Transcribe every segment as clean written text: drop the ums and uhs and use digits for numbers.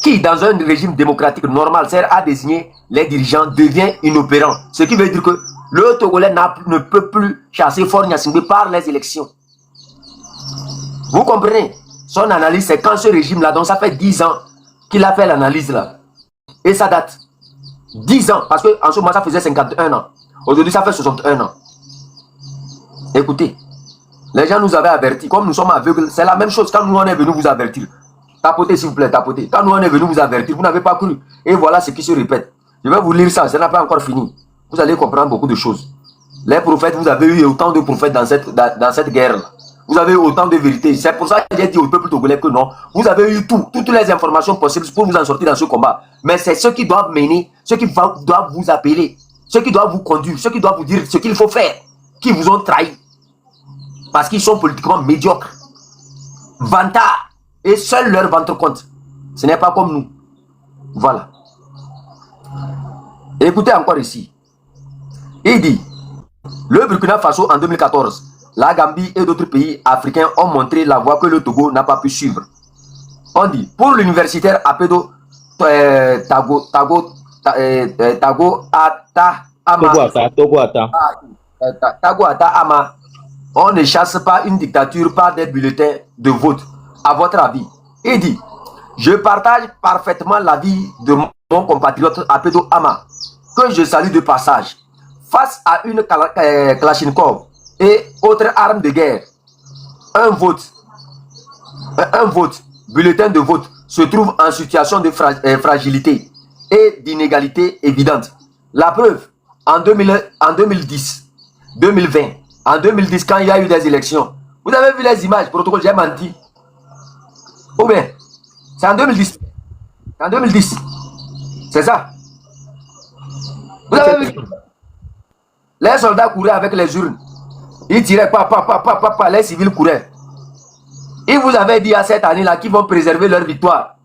qui, dans un régime démocratique normal, sert à désigner les dirigeants, devient inopérant. Ce qui veut dire que le Togolais ne peut plus chasser Faure Gnassingbé par les élections. Vous comprenez? Son analyse, c'est quand ce régime-là, donc ça fait 10 ans qu'il a fait l'analyse là. Et ça date. 10 ans, parce qu'en ce moment, ça faisait 51 ans. Aujourd'hui, ça fait 61 ans. Écoutez, les gens nous avaient avertis, comme nous sommes aveugles, c'est la même chose quand nous on est venu vous avertir. Tapotez s'il vous plaît, tapotez. Quand nous on est venu vous avertir, vous n'avez pas cru. Et voilà ce qui se répète. Je vais vous lire ça, ça n'a pas encore fini. Vous allez comprendre beaucoup de choses. Les prophètes, vous avez eu autant de prophètes dans cette guerre-là. Vous avez eu autant de vérités. C'est pour ça que j'ai dit au peuple togolais que non. Vous avez eu toutes les informations possibles pour vous en sortir dans ce combat. Mais c'est ceux qui doivent mener, ceux qui doivent vous appeler, ceux qui doivent vous conduire, ceux qui doivent vous dire ce qu'il faut faire, qui vous ont trahi. Parce qu'ils sont politiquement médiocres, vantards, et seuls leur ventre compte. Ce n'est pas comme nous. Voilà. Écoutez encore ici. Il dit, le Burkina Faso en 2014, la Gambie et d'autres pays africains ont montré la voie que le Togo n'a pas pu suivre. On dit, pour l'universitaire Apedo Tago Ata Ama, on ne chasse pas une dictature par des bulletins de vote. À votre avis, il dit, je partage parfaitement l'avis de mon compatriote Apedo Ama, que je salue de passage. Face à une Kalachnikov et autres armes de guerre, un vote, bulletin de vote, se trouve en situation de fragilité et d'inégalité évidente. La preuve, en 2010, 2020, en 2010, quand il y a eu des élections, vous avez vu les images, protocole, j'ai menti. Ou bien, c'est en 2010. En 2010. C'est ça. Vous avez vu? Les soldats couraient avec les urnes. Ils tiraient, les civils couraient. Ils vous avaient dit à cette année-là qu'ils vont préserver leur victoire.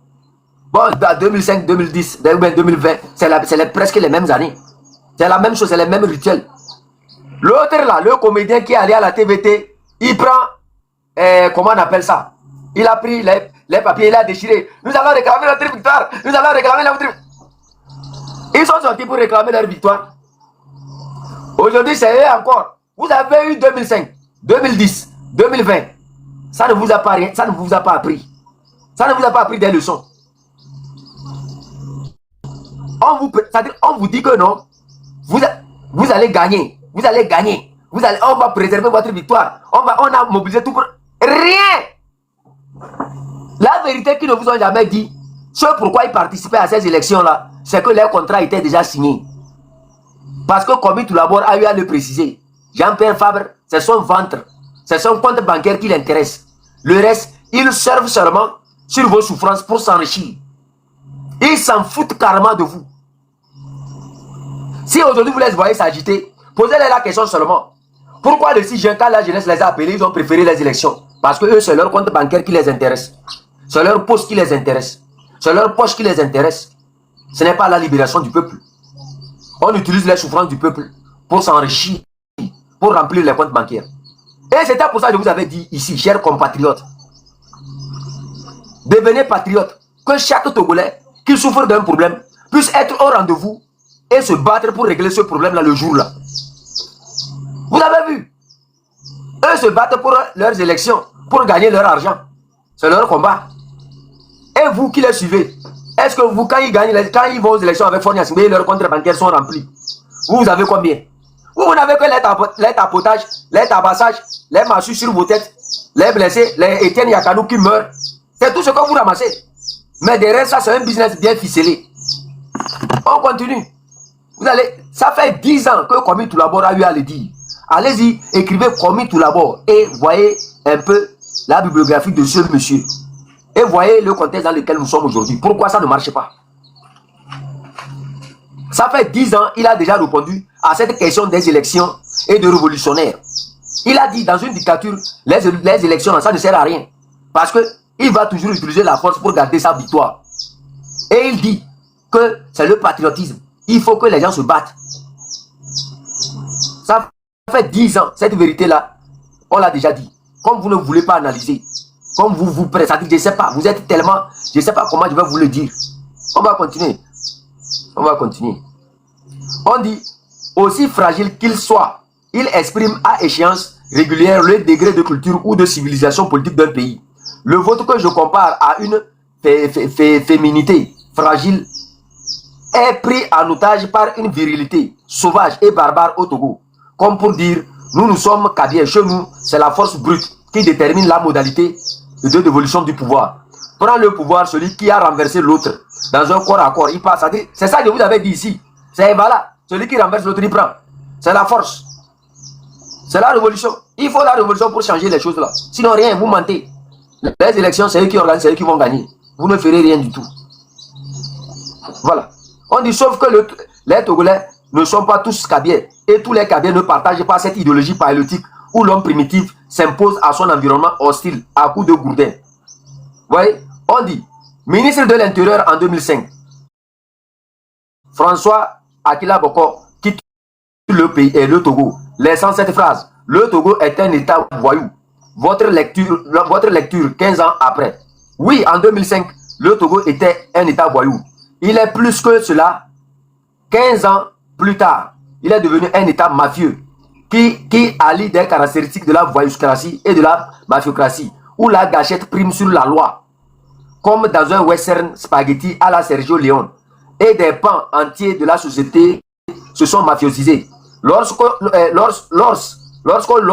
Bon, en 2005, 2010, 2020, c'est presque les mêmes années. C'est la même chose, c'est les mêmes rituels. L'autre là, le comédien qui est allé à la TVT, il prend, comment on appelle ça? Il a pris les papiers, il a déchiré. Nous allons réclamer notre victoire. Nous allons réclamer notre victoire. Ils sont sortis pour réclamer leur victoire. Aujourd'hui, c'est eux encore. Vous avez eu 2005, 2010, 2020. Ça ne vous a pas rien, ça ne vous a pas appris. Ça ne vous a pas appris des leçons. On vous dit que non. Vous allez gagner. Vous allez gagner. On va préserver votre victoire. On a mobilisé tout pour rien. La vérité qu'ils ne vous ont jamais dit, ce pourquoi ils participaient à ces élections-là, c'est que leur contrat était déjà signé. Parce que Komi Toulabor a eu à le préciser. Jean-Pierre Fabre, c'est son ventre. C'est son compte bancaire qui l'intéresse. Le reste, ils servent seulement sur vos souffrances pour s'enrichir. Ils s'en foutent carrément de vous. Si aujourd'hui vous les voyez s'agiter, posez-les la question seulement. Pourquoi le 6 juin, quand la jeunesse les a appelés, ils ont préféré les élections? Parce que eux, c'est leur compte bancaire qui les intéresse. C'est leur poste qui les intéresse. C'est leur poche qui les intéresse. Ce n'est pas la libération du peuple. On utilise les souffrances du peuple pour s'enrichir, pour remplir les comptes bancaires. Et c'était pour ça que je vous avais dit ici, chers compatriotes, devenez patriotes, que chaque Togolais qui souffre d'un problème puisse être au rendez-vous et se battre pour régler ce problème-là le jour-là. Vous avez vu? Eux se battent pour leurs élections, pour gagner leur argent. C'est leur combat. Et vous qui les suivez, est-ce que vous, quand ils vont aux élections avec Faure Gnassingbé, leurs comptes bancaires sont remplis? Vous avez combien? Vous n'avez que les tapotages, les tabassages, les massures sur vos têtes, les blessés, les Etienne Yakanou qui meurent. C'est tout ce que vous ramassez. Mais derrière ça, c'est un business bien ficelé. On continue. Vous allez, ça fait 10 ans que Komi Toulabor a eu à le dire. Allez-y, écrivez Komi Toulabor et voyez un peu la bibliographie de ce monsieur. Et voyez le contexte dans lequel nous sommes aujourd'hui. Pourquoi ça ne marche pas? Ça fait 10 ans, il a déjà répondu à cette question des élections et de révolutionnaires. Il a dit, dans une dictature, les élections, ça ne sert à rien. Parce qu'il va toujours utiliser la force pour garder sa victoire. Et il dit que c'est le patriotisme. Il faut que les gens se battent. Ça fait 10 ans, cette vérité-là, on l'a déjà dit. Comme vous ne voulez pas analyser, comme vous pressez, je ne sais pas, vous êtes tellement, je ne sais pas comment je vais vous le dire. On va continuer. On va continuer. On dit, aussi fragile qu'il soit, il exprime à échéance régulière le degré de culture ou de civilisation politique d'un pays. Le vote que je compare à une féminité fragile est pris en otage par une virilité sauvage et barbare au Togo. Comme pour dire, nous sommes Kabyles, chez nous, c'est la force brute qui détermine la modalité de dévolution du pouvoir. Prend le pouvoir celui qui a renversé l'autre dans un corps à corps. Il passe. C'est ça que je vous avais dit ici. C'est voilà. Celui qui renverse l'autre, il prend. C'est la force. C'est la révolution. Il faut la révolution pour changer les choses là. Sinon, rien, vous mentez. Les élections, c'est eux qui organisent, c'est eux qui vont gagner. Vous ne ferez rien du tout. Voilà. On dit sauf que les Togolais ne sont pas tous Kabyles. Et tous les Kabyles ne partagent pas cette idéologie paléolithique où l'homme primitif s'impose à son environnement hostile à coup de gourdin. Vous voyez? On dit, ministre de l'Intérieur en 2005, François Akila Boko quitte le pays et le Togo, laissant cette phrase, le Togo est un État voyou. Votre lecture 15 ans après. Oui, en 2005, le Togo était un État voyou. Il est plus que cela. 15 ans plus tard, il est devenu un État mafieux qui allie des caractéristiques de la voyoucratie et de la mafiocratie, où la gâchette prime sur la loi, comme dans un western spaghetti à la Sergio Leone, et des pans entiers de la société se sont mafiosisés. Lorsqu'on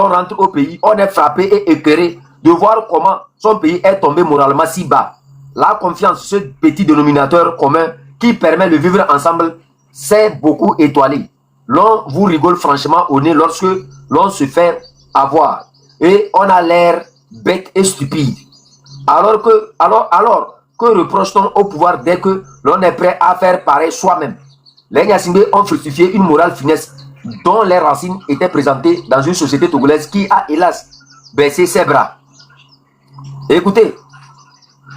rentre au pays, on est frappé et écœuré de voir comment son pays est tombé moralement si bas. La confiance, ce petit dénominateur commun qui permet de vivre ensemble, s'est beaucoup étoilé. L'on vous rigole franchement au nez lorsque l'on se fait avoir. Et on a l'air bête et stupide. Alors que reproche-t-on au pouvoir dès que l'on est prêt à faire pareil soi-même? Les Gnassingbé ont fructifié une morale funeste dont les racines étaient présentées dans une société togolaise qui a hélas baissé ses bras. Écoutez,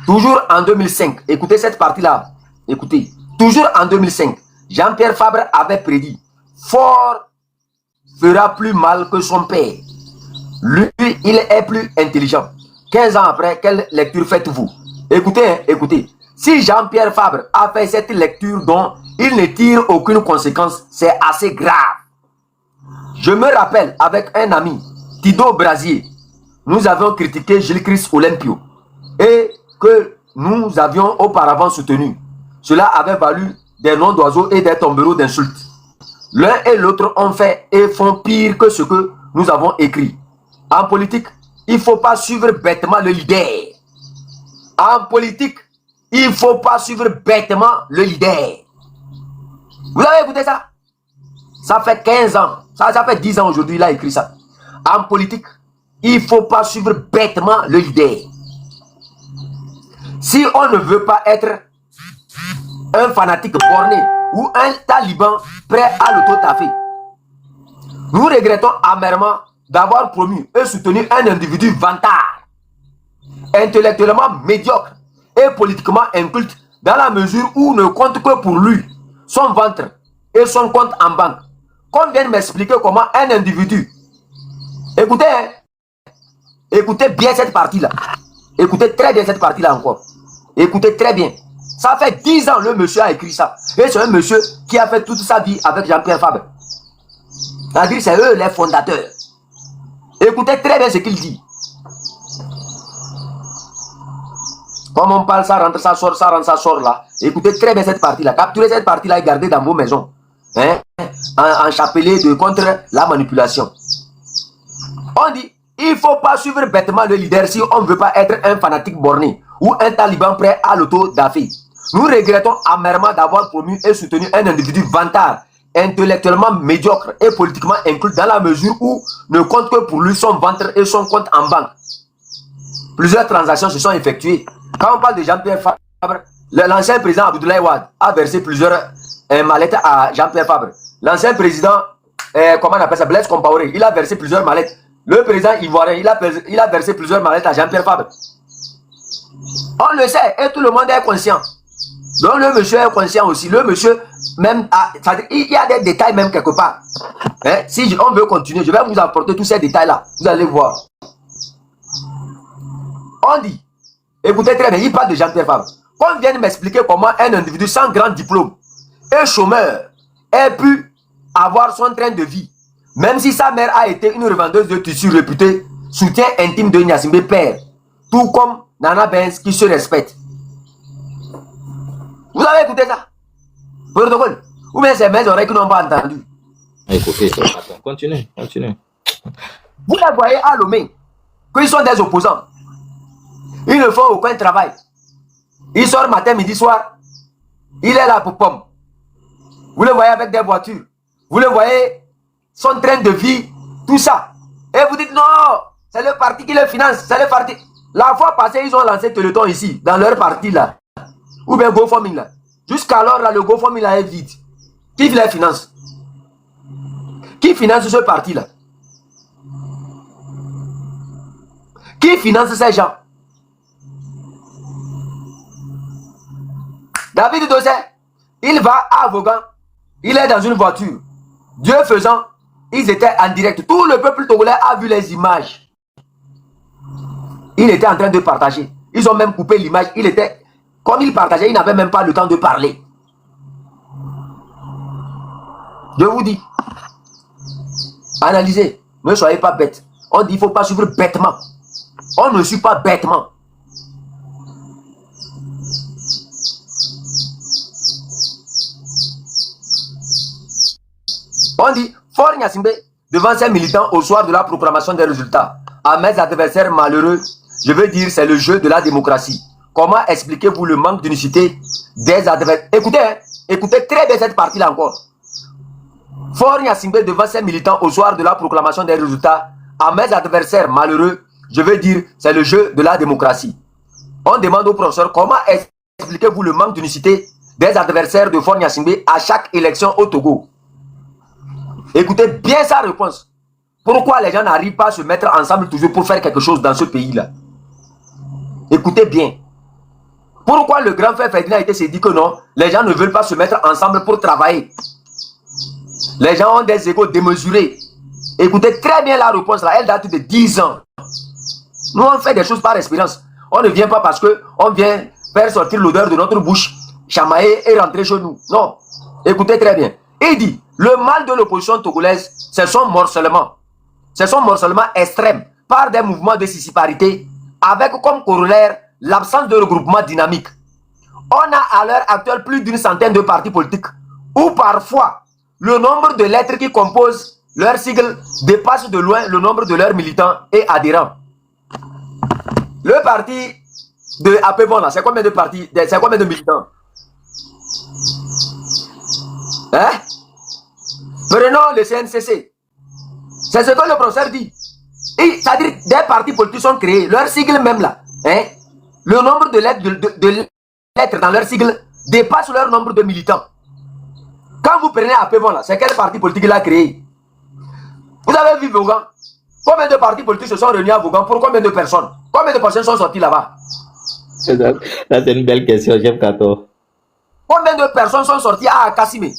toujours en 2005, écoutez cette partie-là, écoutez, toujours en 2005, Jean-Pierre Fabre avait prédit, fort fera plus mal que son père. Lui, il est plus intelligent. 15 ans après, quelle lecture faites-vous? Écoutez, écoutez. Si Jean-Pierre Fabre a fait cette lecture dont il ne tire aucune conséquence, c'est assez grave. Je me rappelle avec un ami, Tido Brasier, nous avions critiqué Gilles Christ Olympio et que nous avions auparavant soutenu. Cela avait valu des noms d'oiseaux et des tombereaux d'insultes. L'un et l'autre ont fait et font pire que ce que nous avons écrit. En politique, il ne faut pas suivre bêtement le leader. En politique, il ne faut pas suivre bêtement le leader. Vous avez écouté ça? Ça fait 15 ans. Ça fait 10 ans aujourd'hui, il a écrit ça. En politique, il ne faut pas suivre bêtement le leader. Si on ne veut pas être un fanatique borné ou un taliban prêt à l'auto-taffer, nous regrettons amèrement d'avoir promu et soutenu un individu vantard, intellectuellement médiocre et politiquement inculte dans la mesure où ne compte que pour lui, son ventre et son compte en banque. Qu'on vienne m'expliquer comment un individu, écoutez, hein, écoutez bien cette partie-là, écoutez très bien cette partie-là encore, écoutez très bien. Ça fait 10 ans le monsieur a écrit ça. Et c'est un monsieur qui a fait toute sa vie avec Jean-Pierre Fabre. C'est-à-dire c'est eux les fondateurs. Écoutez très bien ce qu'il dit. Comme on parle, ça rentre, ça sort, ça rentre, ça sort là. Écoutez très bien cette partie-là. Capturez cette partie-là et gardez dans vos maisons. Hein? En chapelet contre la manipulation. On dit, il ne faut pas suivre bêtement le leader si on ne veut pas être un fanatique borné ou un taliban prêt à l'auto-daffer. Nous regrettons amèrement d'avoir promu et soutenu un individu vantard, intellectuellement médiocre et politiquement inculte dans la mesure où ne compte que pour lui son ventre et son compte en banque. Plusieurs transactions se sont effectuées. Quand on parle de Jean-Pierre Fabre, l'ancien président Abdoulaye Wade a versé plusieurs mallettes à Jean-Pierre Fabre. L'ancien président, comment on appelle ça, Blaise Compaoré, il a versé plusieurs mallettes. Le président ivoirien, il a versé plusieurs mallettes à Jean-Pierre Fabre. On le sait et tout le monde est conscient. Donc le monsieur est conscient aussi. Le monsieur, même, il y a des détails même quelque part. Hein? Si on veut continuer, je vais vous apporter tous ces détails-là. Vous allez voir. On dit, écoutez très bien, il parle de Jean-Pierre Fabre. qu'on vienne m'expliquer comment un individu sans grand diplôme et chômeur ait pu avoir son train de vie, même si sa mère a été une revendeuse de tissus réputée, soutien intime de Gnassingbé père, tout comme Nana Benz qui se respecte. Vous avez écouté ça? Protocole? Ou bien c'est mes oreilles qui n'ont pas entendu? Écoutez, attends, continue. Vous les voyez à Lomé, qu'ils sont des opposants. Ils ne font aucun travail. Ils sortent matin, midi, soir. Il est là pour pomme. Vous le voyez avec des voitures. Vous le voyez, son train de vie, tout ça. Et vous dites non, c'est le parti qui le finance. C'est le parti. La fois passée, ils ont lancé Téléthon ici, dans leur parti là. Ou bien GoFundMe là. Jusqu'alors, là, le GoFundMe là est vide. Qui les finance? Qui finance ce parti là? Qui finance ces gens? David Dossé, il va à Vaughan, il est dans une voiture. Dieu faisant, ils étaient en direct. Tout le peuple togolais a vu les images. Il était en train de partager. Ils ont même coupé l'image. Il était, comme il partageait, il n'avait même pas le temps de parler. Je vous dis, analysez, ne soyez pas bêtes. On dit qu'il ne faut pas suivre bêtement. On ne suit pas bêtement. On dit, Fort Gnassingbé, devant ses militants au soir de la proclamation des résultats, à mes adversaires malheureux, je veux dire, c'est le jeu de la démocratie. Comment expliquez-vous le manque d'unicité des adversaires? Écoutez, hein, écoutez très bien cette partie-là encore. Fort Gnassingbé, devant ses militants au soir de la proclamation des résultats, à mes adversaires malheureux, je veux dire, c'est le jeu de la démocratie. On demande au professeur, comment expliquez-vous le manque d'unicité des adversaires de Fort Gnassingbé à chaque élection au Togo? Écoutez bien sa réponse. Pourquoi les gens n'arrivent pas à se mettre ensemble toujours pour faire quelque chose dans ce pays-là? Écoutez bien. Pourquoi le grand frère Ferdinand s'est dit que non, les gens ne veulent pas se mettre ensemble pour travailler? Les gens ont des égos démesurés. Écoutez très bien la réponse là, elle date de 10 ans. Nous on fait des choses par expérience. On ne vient pas parce qu'on vient faire sortir l'odeur de notre bouche, chamailler et rentrer chez nous. Non. Écoutez très bien. Il dit, le mal de l'opposition togolaise, c'est son morcellement. C'est son morcellement extrême par des mouvements de scisparité avec comme corollaire l'absence de regroupement dynamique. On a à l'heure actuelle plus d'une centaine de partis politiques où parfois le nombre de lettres qui composent leur sigle dépasse de loin le nombre de leurs militants et adhérents. Le parti de APBON là, c'est combien de partis, c'est combien de militants? Hein? Prenons le CNCC. C'est ce que le professeur dit. C'est-à-dire des partis politiques sont créés, leur sigle même là. Hein? Le nombre de lettres dans leur sigle dépasse leur nombre de militants. Quand vous prenez APBON là, c'est quel parti politique l'a créé? Vous avez vu Vaughan? Combien de partis politiques se sont réunis à Vaughan? Pour combien de personnes? Combien de personnes sont sorties là-bas? Ça, c'est une belle question, Chef Kato. Combien de personnes sont sorties à Kassimé?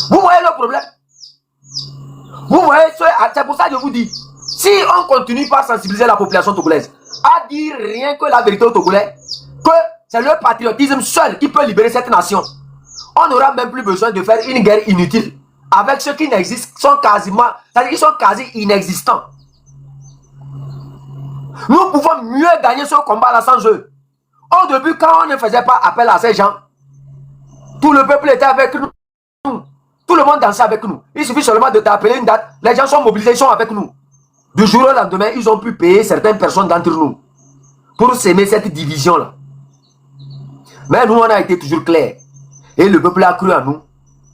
Vous voyez le problème? Vous voyez, c'est pour ça que je vous dis, si on continue par sensibiliser la population togolaise à dire rien que la vérité aux Togolais, que c'est le patriotisme seul qui peut libérer cette nation, on n'aura même plus besoin de faire une guerre inutile avec ceux qui n'existent, sont quasiment, c'est-à-dire ils sont quasi inexistants. Nous pouvons mieux gagner ce combat-là sans eux. Au début, quand on ne faisait pas appel à ces gens, tout le peuple était avec nous. Tout le monde dansait avec nous. Il suffit seulement de t'appeler une date. Les gens sont mobilisés, ils sont avec nous. Du jour au lendemain, ils ont pu payer certaines personnes d'entre nous pour s'aimer cette division-là. Mais nous, on a été toujours clairs. Et le peuple a cru en nous.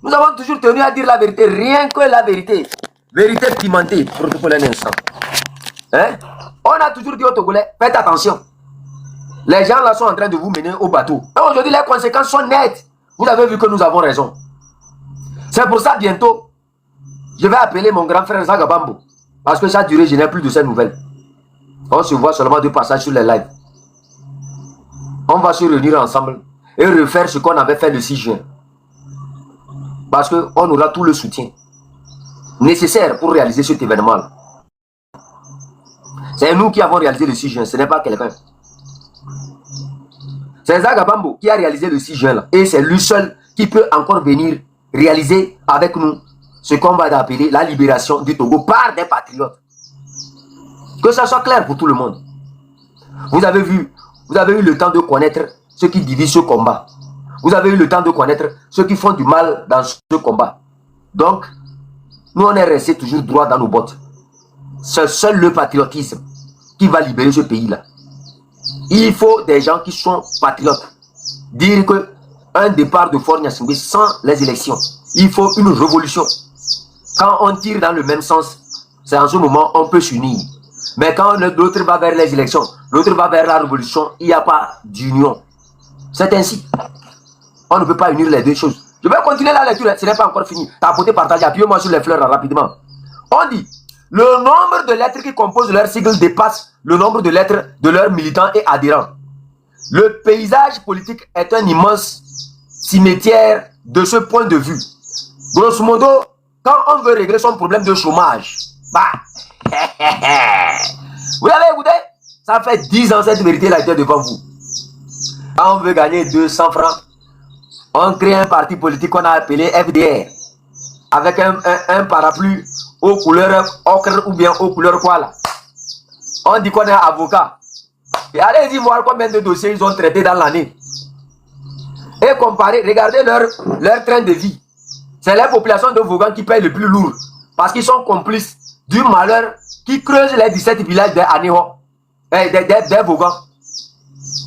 Nous avons toujours tenu à dire la vérité, rien que la vérité. Vérité pimentée, protocole un instant. Hein? On a toujours dit aux Togolais, faites attention. Les gens là sont en train de vous mener au bateau. Et aujourd'hui, les conséquences sont nettes. Vous avez vu que nous avons raison. C'est pour ça, bientôt, je vais appeler mon grand frère Zagabambo. Parce que ça a duré, je n'ai plus de ces nouvelles. On se voit seulement de passage sur les lives. On va se réunir ensemble et refaire ce qu'on avait fait le 6 juin. Parce qu'on aura tout le soutien nécessaire pour réaliser cet événement-là. C'est nous qui avons réalisé le 6 juin, ce n'est pas quelqu'un. C'est Zagabambo qui a réalisé le 6 juin là. Et c'est lui seul qui peut encore venir réaliser avec nous ce qu'on va appeler la libération du Togo par des patriotes. Que ça soit clair pour tout le monde. Vous avez eu le temps de connaître ceux qui divisent ce combat. Vous avez eu le temps de connaître ceux qui font du mal dans ce combat. Donc, nous on est resté toujours droit dans nos bottes. C'est seul le patriotisme qui va libérer ce pays-là. Il faut des gens qui sont patriotes. Dire que un départ de Faure Gnassingbé sans les élections, il faut une révolution. Quand on tire dans le même sens, c'est en ce moment on peut s'unir. Mais quand l'autre va vers les élections, l'autre va vers la révolution, il n'y a pas d'union. C'est ainsi. On ne peut pas unir les deux choses. Je vais continuer la lecture, ce n'est pas encore fini. Tapotez, partagez, appuyez-moi sur les fleurs rapidement. On dit, le nombre de lettres qui composent leur sigle dépasse le nombre de lettres de leurs militants et adhérents. Le paysage politique est un immense cimetière de ce point de vue. Grosso modo, quand on veut régler son problème de chômage, bah, vous avez écouté? Ça fait 10 ans cette vérité-là était devant vous. Quand on veut gagner 200 francs, on crée un parti politique qu'on a appelé FDR, avec un parapluie aux couleurs ocre ou bien aux couleurs quoi là. On dit qu'on est avocat. Et allez-y voir combien de dossiers ils ont traités dans l'année. Et comparez, regardez leur train de vie. C'est la population de Vaughan qui paye le plus lourd. Parce qu'ils sont complices du malheur qui creuse les 17 villages des Vaughan.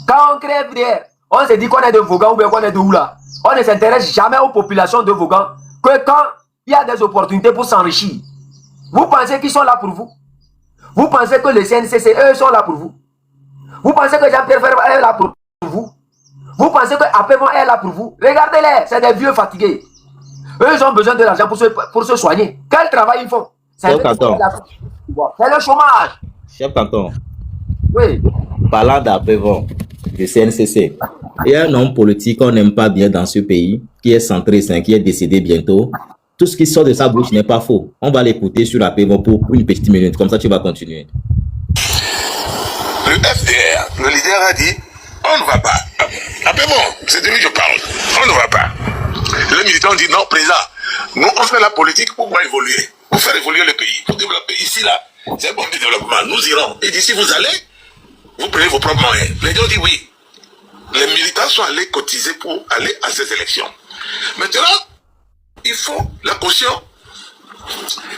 Quand on crée FDR, on se dit qu'on est de Vaughan ou bien qu'on est de où là. On ne s'intéresse jamais aux populations de Vaughan que quand il y a des opportunités pour s'enrichir. Vous pensez qu'ils sont là pour vous? Vous pensez que le CNCC, eux, sont là pour vous? Vous pensez que Jean-Pierre Ferber est là pour vous? Vous pensez que Apevon est là pour vous? Regardez-les, c'est des vieux fatigués. Eux, ils ont besoin de l'argent pour se soigner. Quel travail ils font? C'est le chômage. Chef Canton. Oui. Parlant d'Apevon, du CNCC, il y a un homme politique qu'on n'aime pas bien dans ce pays, qui est centriste, qui est décédé bientôt. Tout ce qui sort de sa bouche n'est pas faux. On va l'écouter sur Apevon pour une petite minute, comme ça tu vas continuer. Le FDR, le leader a dit, on ne va pas. Apevon, c'est de lui que je parle. On ne va pas. Les militants dit non, président. Nous, on fait la politique pour évoluer, pour faire évoluer le pays, pour développer. Ici, là, c'est un bon développement. Nous irons. Et d'ici, vous allez, vous prenez vos propres moyens. Les gens disent oui. Les militants sont allés cotiser pour aller à ces élections. Maintenant, il faut la caution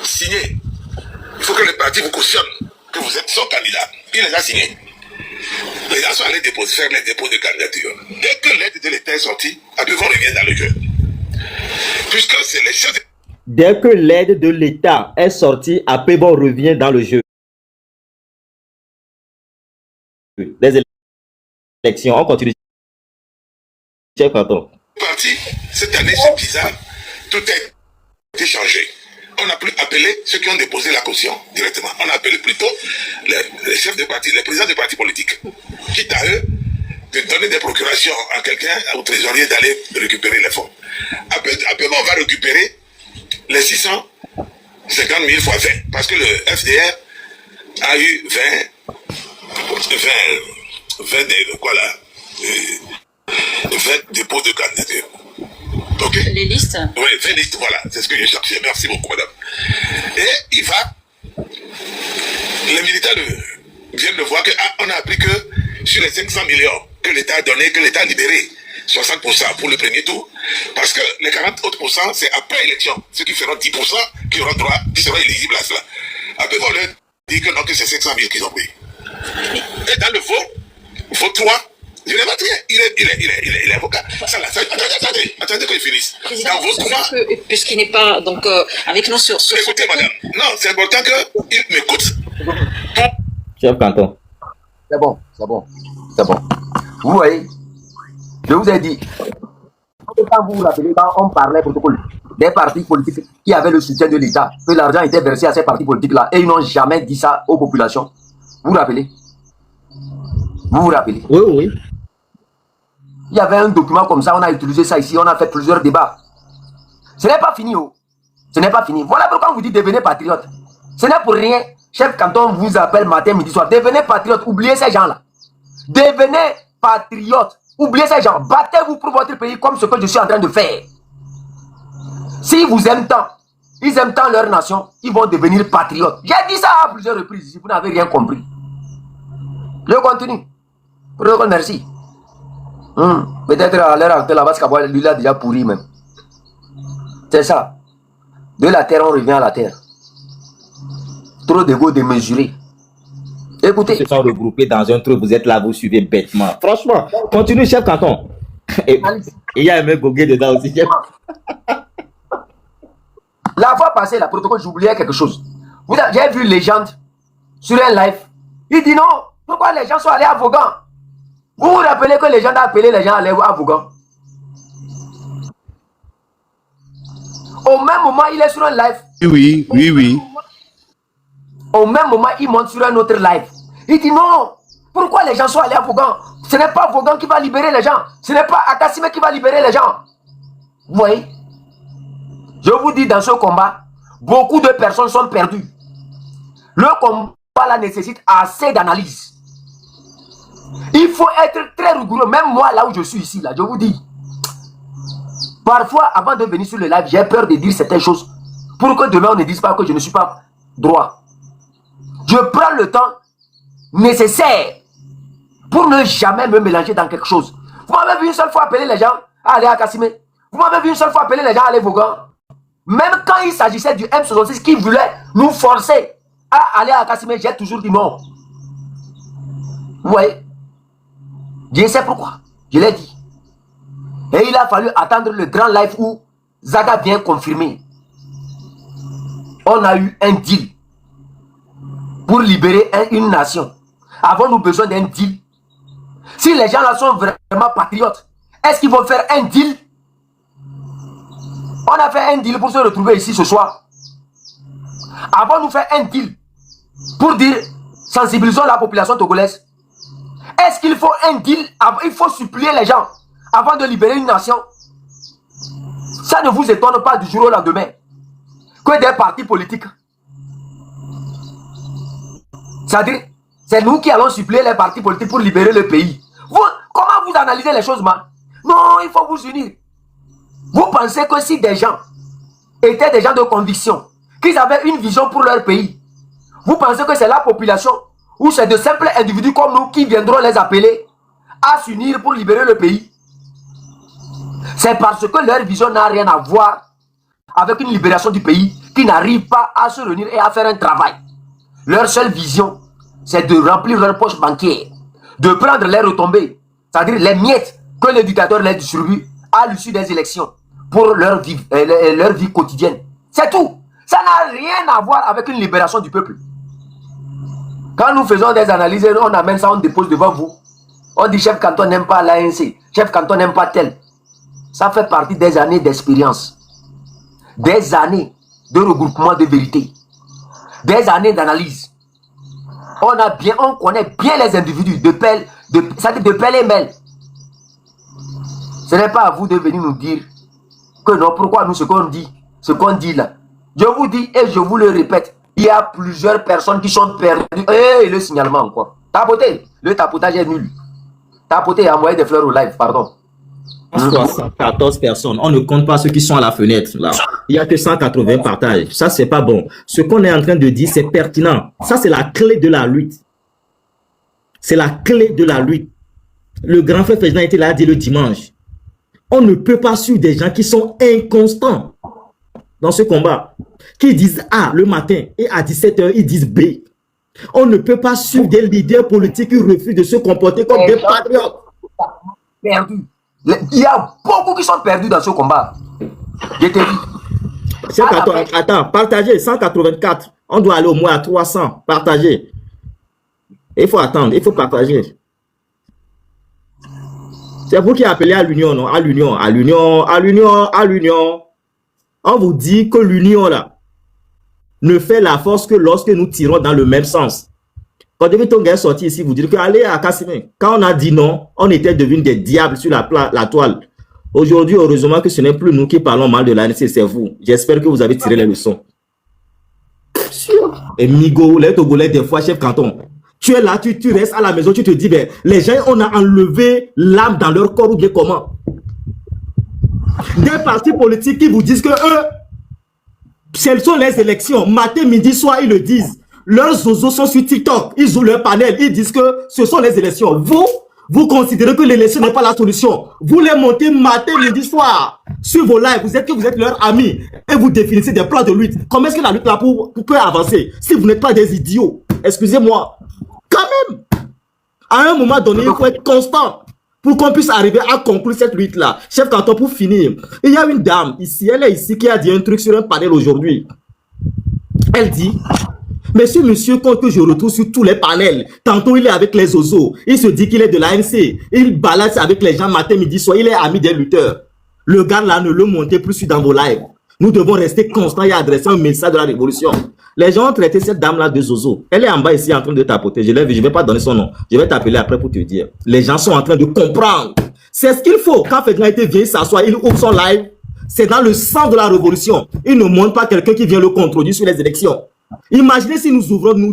signée. Il faut que les partis vous cautionnent que vous êtes son candidat. Il les a signés. Les gens sont allés faire les dépôts de candidature. Dès que l'aide de l'État est sortie, Apevon revient dans le jeu. Puisque c'est les chefs de... Dès que l'aide de l'État est sortie, Apevon revient dans le jeu. Les élections, on continue. Chef Canton. Parti, cette année, c'est bizarre. Tout a été changé. On n'a plus appelé ceux qui ont déposé la caution directement. On a appelé plutôt les chefs de parti, les présidents de partis politiques. Quitte à eux de donner des procurations à quelqu'un, au trésorier, d'aller récupérer les fonds. Après, on va récupérer les 650 000 fois 20. Parce que le FDR a eu 20 dépôts de candidature. Ok. Les listes? Oui, 20 listes, voilà, c'est ce que je cherchais. Merci beaucoup, madame. Et il va, les militaires viennent de voir qu'on a appris que sur les 500 millions que l'État a donné, que l'État a libéré 60% pour le premier tour, parce que les 40 autres pourcents, c'est après élection, ceux qui feront 10% qui auront droit, qui seront éligibles à cela. Après, on leur dit que non, que c'est 500 000 qu'ils ont pris. Et dans le vote 3, je n'ai pas rien. Il est avocat. Ça, là, attendez qu'il finisse. Dans vos 3... Puisqu'il n'est pas donc, avec nous sur écoutez, madame. Non, c'est important qu'il m'écoute. Chef Canton. C'est bon, c'est bon, c'est bon. Vous voyez, je vous ai dit, quand vous vous rappelez, quand on parlait protocole des partis politiques qui avaient le soutien de l'État, que l'argent était versé à ces partis politiques-là, et ils n'ont jamais dit ça aux populations. Vous vous rappelez? Vous vous rappelez? Oui, oui. Il y avait un document comme ça, on a utilisé ça ici, on a fait plusieurs débats. Ce n'est pas fini, oh. Ce n'est pas fini. Voilà pourquoi on vous dit devenez patriote. Ce n'est pour rien. Chef Canton vous appelle matin, midi, soir. Devenez patriote. Oubliez ces gens-là. Devenez patriote. Oubliez ces gens. Battez-vous pour votre pays comme ce que je suis en train de faire. Si vous aiment tant, ils aiment tant leur nation, ils vont devenir patriotes. J'ai dit ça à plusieurs reprises, si vous n'avez rien compris. Je continue. Protocole, merci. Peut-être à l'heure actuelle, la base Kaboua, lui, a déjà pourri même. C'est ça. De la terre, on revient à la terre. Trop d'ego démesuré. Écoutez. Ils se sont regroupés dans un truc, vous êtes là, vous suivez bêtement. Franchement, continue, chef canton. Et il y a un mec gogué dedans aussi. La fois passée, la protocole, j'oubliais quelque chose. J'ai vu Légende sur un live. Il dit non, pourquoi les gens sont allés à Vaughan? Vous vous rappelez que Légende a appelé les gens à aller à Vaughan? Au même moment, il est sur un live. Oui. Au même moment, il monte sur un autre live. Il dit non, pourquoi les gens sont allés à Vaughan? Ce n'est pas Vaughan qui va libérer les gens. Ce n'est pas Akassime qui va libérer les gens. Vous voyez? Je vous dis, dans ce combat, beaucoup de personnes sont perdues. Le combat là nécessite assez d'analyse. Il faut être très rigoureux. Même moi, là où je suis ici, là, je vous dis. Parfois, avant de venir sur le live, j'ai peur de dire certaines choses pour que demain, on ne dise pas que je ne suis pas droit. Je prends le temps nécessaire pour ne jamais me mélanger dans quelque chose. Vous m'avez vu une seule fois appeler les gens à aller à Kassime. Vous m'avez vu une seule fois appeler les gens à aller Vaughan. Même quand il s'agissait du M66 qui voulait nous forcer à aller à Kassime, j'ai toujours dit non. Vous voyez? Je sais pourquoi. Je l'ai dit. Et il a fallu attendre le grand live où Zaga vient confirmer. On a eu un deal pour libérer une nation. Avons-nous besoin d'un deal? Si les gens là sont vraiment patriotes, est-ce qu'ils vont faire un deal? On a fait un deal pour se retrouver ici ce soir. Avons-nous fait un deal pour dire sensibilisons la population togolaise? Est-ce qu'il faut un deal? Il faut supplier les gens avant de libérer une nation. Ça ne vous étonne pas du jour au lendemain que des partis politiques. C'est-à-dire, c'est nous qui allons supplier les partis politiques pour libérer le pays. Comment vous analysez les choses, man? Non, il faut vous unir. Vous pensez que si des gens étaient des gens de conviction, qu'ils avaient une vision pour leur pays, vous pensez que c'est la population ou c'est de simples individus comme nous qui viendront les appeler à s'unir pour libérer le pays? C'est parce que leur vision n'a rien à voir avec une libération du pays qui n'arrive pas à se réunir et à faire un travail. Leur seule vision, c'est de remplir leur poche bancaire, de prendre les retombées, c'est-à-dire les miettes que le dictateur les distribue à l'issue des élections pour leur vie quotidienne. C'est tout. Ça n'a rien à voir avec une libération du peuple. Quand nous faisons des analyses, on amène ça, on dépose devant vous. On dit chef canton n'aime pas l'ANC, chef canton n'aime pas tel. Ça fait partie des années d'expérience, des années de regroupement de vérité, des années d'analyse. On connaît bien les individus de pelle et mêle. Ce n'est pas à vous de venir nous dire que non, pourquoi nous, ce qu'on dit là. Je vous dis et je vous le répète, il y a plusieurs personnes qui sont perdues. Et le signalement encore. Tapoter, le tapotage est nul. Tapoter a envoyé des fleurs au live, pardon. 114 personnes. On ne compte pas ceux qui sont à la fenêtre. Là. Il n'y a que 180 partages. Ça, c'est pas bon. Ce qu'on est en train de dire, c'est pertinent. Ça, c'est la clé de la lutte. C'est la clé de la lutte. Le grand frère président était là, a dit le dimanche. On ne peut pas suivre des gens qui sont inconstants dans ce combat. Qui disent A le matin et à 17h, ils disent B. On ne peut pas suivre des leaders politiques qui refusent de se comporter comme des patriotes. Perdus. Il y a beaucoup qui sont perdus dans ce combat. Je te dis. Attends, partagez 184. On doit aller au moins à 300. Partagez. Il faut attendre, il faut partager. C'est vous qui appelez à l'union, non? À l'union. On vous dit que l'union là ne fait la force que lorsque nous tirons dans le même sens. Quand David Tonga est sorti ici, vous dites que allez à Kassime. Quand on a dit non, on était devenus des diables sur la toile. Aujourd'hui, heureusement que ce n'est plus nous qui parlons mal de l'ANC, c'est vous. J'espère que vous avez tiré les leçons. Et Migo, les Togolais, des fois, chef canton, Tu es là, tu restes à la maison, tu te dis, ben, les gens, on a enlevé l'âme dans leur corps ou bien comment? Des partis politiques qui vous disent que eux, ce sont les élections. Matin, midi, soir, ils le disent. Leurs zozos sont sur TikTok. Ils ont leur panel. Ils disent que ce sont les élections. Vous considérez que l'élection n'est pas la solution. Vous les montez matin, midi, soir sur vos lives. Vous êtes leurs amis et vous définissez des plans de lutte. Comment est-ce que la lutte là peut avancer si vous n'êtes pas des idiots? Excusez-moi. Quand même, à un moment donné, il faut être constant pour qu'on puisse arriver à conclure cette lutte-là. Chef Canton, pour finir, il y a une dame ici, elle est ici, qui a dit un truc sur un panel aujourd'hui. Elle dit, monsieur compte que je retrouve sur tous les panels. Tantôt, il est avec les oiseaux. Il se dit qu'il est de l'ANC. Il balade avec les gens matin, midi, soir. Il est ami des lutteurs. Le gars là, ne le montez plus sur dans vos lives. Nous devons rester constants et adresser un message de la révolution. Les gens ont traité cette dame-là de zozo. Elle est en bas ici en train de tapoter. Je l'ai vu, je ne vais pas donner son nom. Je vais t'appeler après pour te dire. Les gens sont en train de comprendre. C'est ce qu'il faut. Quand Fédéralité vient s'asseoir, il ouvre son live. C'est dans le sang de la révolution. Il ne montre pas quelqu'un qui vient le contredire sur les élections. Imaginez si nous ouvrons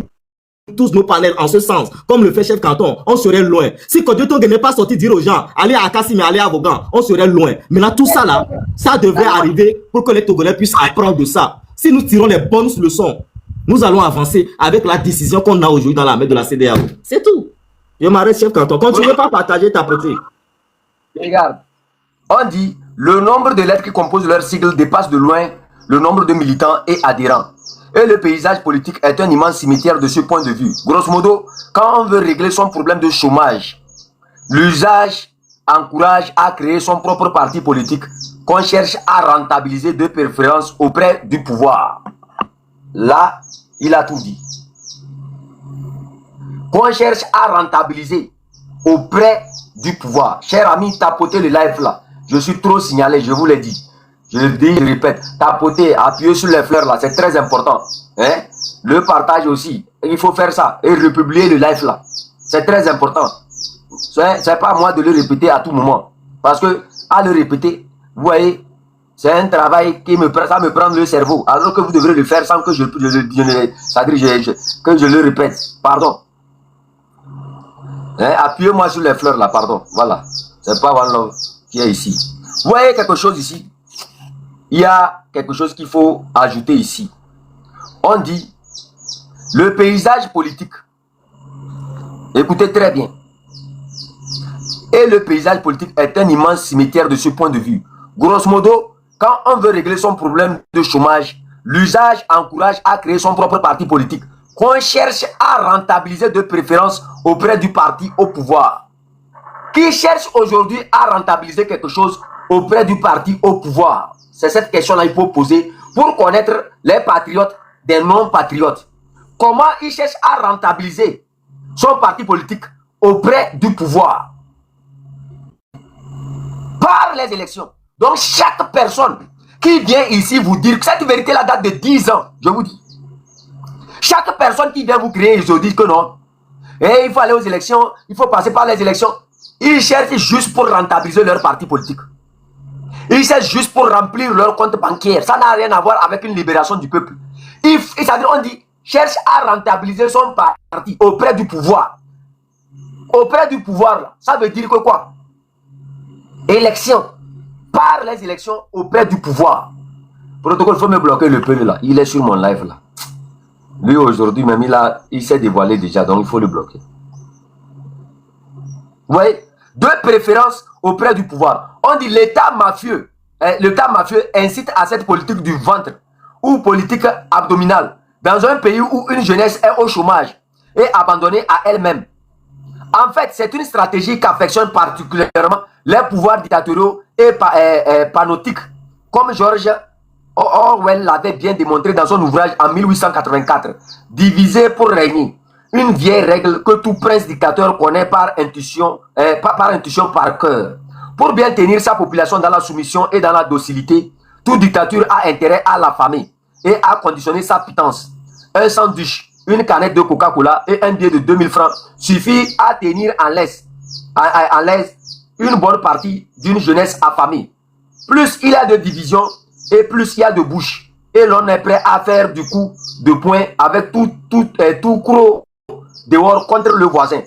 tous nos panels en ce sens, comme le fait Chef Canton, on serait loin. Si Kodjo Tong n'est pas sorti dire aux gens, allez à Kassim et allez à Vogan, on serait loin. Maintenant, tout ça là, ça devrait arriver pour que les Togolais puissent apprendre de ça. Si nous tirons les bonnes leçons, nous allons avancer avec la décision qu'on a aujourd'hui dans la main de la CEDEAO. C'est tout. Je m'arrête, Chef Canton. Continuez pas à partager ta petite. Regarde, on dit le nombre de lettres qui composent leur sigle dépasse de loin le nombre de militants et adhérents. Et le paysage politique est un immense cimetière de ce point de vue. Grosso modo, quand on veut régler son problème de chômage, l'usage encourage à créer son propre parti politique qu'on cherche à rentabiliser de préférence auprès du pouvoir. Là, il a tout dit. Qu'on cherche à rentabiliser auprès du pouvoir. Cher ami, tapotez le live là. Je suis trop signalé, je vous l'ai dit. Je le dis, je répète, tapoter, appuyer sur les fleurs là, c'est très important. Hein? Le partage aussi, il faut faire ça et republier le live là. C'est très important. C'est pas à moi de le répéter à tout moment. Parce que, à le répéter, vous voyez, c'est un travail qui ça me prend le cerveau. Alors que vous devrez le faire sans que que je le répète. Pardon. Hein? Appuyez-moi sur les fleurs là, pardon. Voilà. C'est pas One Love qui est ici. Vous voyez quelque chose ici? Il y a quelque chose qu'il faut ajouter ici. On dit le paysage politique. Écoutez très bien. Et le paysage politique est un immense cimetière de ce point de vue. Grosso modo, quand on veut régler son problème de chômage, l'usage encourage à créer son propre parti politique qu'on cherche à rentabiliser de préférence auprès du parti au pouvoir. Qui cherche aujourd'hui à rentabiliser quelque chose auprès du parti au pouvoir? C'est cette question-là qu'il faut poser pour connaître les patriotes des non-patriotes. Comment ils cherchent à rentabiliser son parti politique auprès du pouvoir? Par les élections. Donc chaque personne qui vient ici vous dire que cette vérité-là date de 10 ans, je vous dis. Chaque personne qui vient vous créer, ils vous disent que non. Et il faut aller aux élections, il faut passer par les élections. Ils cherchent juste pour rentabiliser leur parti politique. Ils cherchent juste pour remplir leur compte bancaire. Ça n'a rien à voir avec une libération du peuple. C'est-à-dire, on dit, cherche à rentabiliser son parti auprès du pouvoir. Auprès du pouvoir, là, ça veut dire que quoi? Élection. Par les élections auprès du pouvoir. Protocole, il faut me bloquer le peu là. Il est sur mon live là. Lui aujourd'hui même, il s'est dévoilé déjà, donc il faut le bloquer. Vous voyez? De préférence auprès du pouvoir. On dit l'État mafieux incite à cette politique du ventre ou politique abdominale dans un pays où une jeunesse est au chômage et abandonnée à elle-même. En fait, c'est une stratégie qu'affectionne particulièrement les pouvoirs dictatoriaux et panotiques, comme George Orwell l'avait bien démontré dans son ouvrage en 1884, Diviser pour régner. Une vieille règle que tout prince dictateur connaît par intuition, par cœur. Pour bien tenir sa population dans la soumission et dans la docilité, toute dictature a intérêt à l'affamer et à conditionner sa pitance. Un sandwich, une canette de Coca-Cola et un billet de 2000 francs suffit à tenir en l'aise une bonne partie d'une jeunesse affamée. Plus il y a de divisions et plus il y a de bouches. Et l'on est prêt à faire du coup de poing avec tout croc dehors contre le voisin.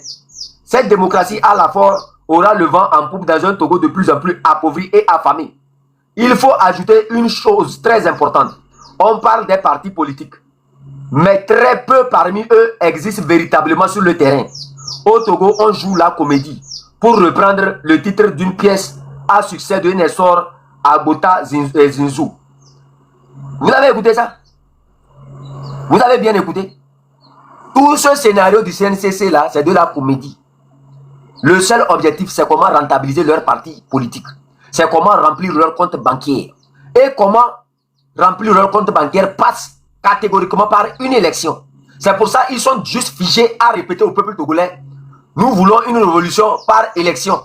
Cette démocratie à la fois aura le vent en poupe dans un Togo de plus en plus appauvri et affamé. Il faut ajouter une chose très importante. On parle des partis politiques. Mais très peu parmi eux existent véritablement sur le terrain. Au Togo, on joue la comédie. Pour reprendre le titre d'une pièce à succès de Nessor Agbota Zinzou. Vous avez écouté ça? Vous avez bien écouté? Tout ce scénario du CNCC là, c'est de la comédie. Le seul objectif, c'est comment rentabiliser leur parti politique. C'est comment remplir leur compte bancaire. Et comment remplir leur compte bancaire passe catégoriquement par une élection. C'est pour ça qu'ils sont juste figés à répéter au peuple togolais: nous voulons une révolution par élection.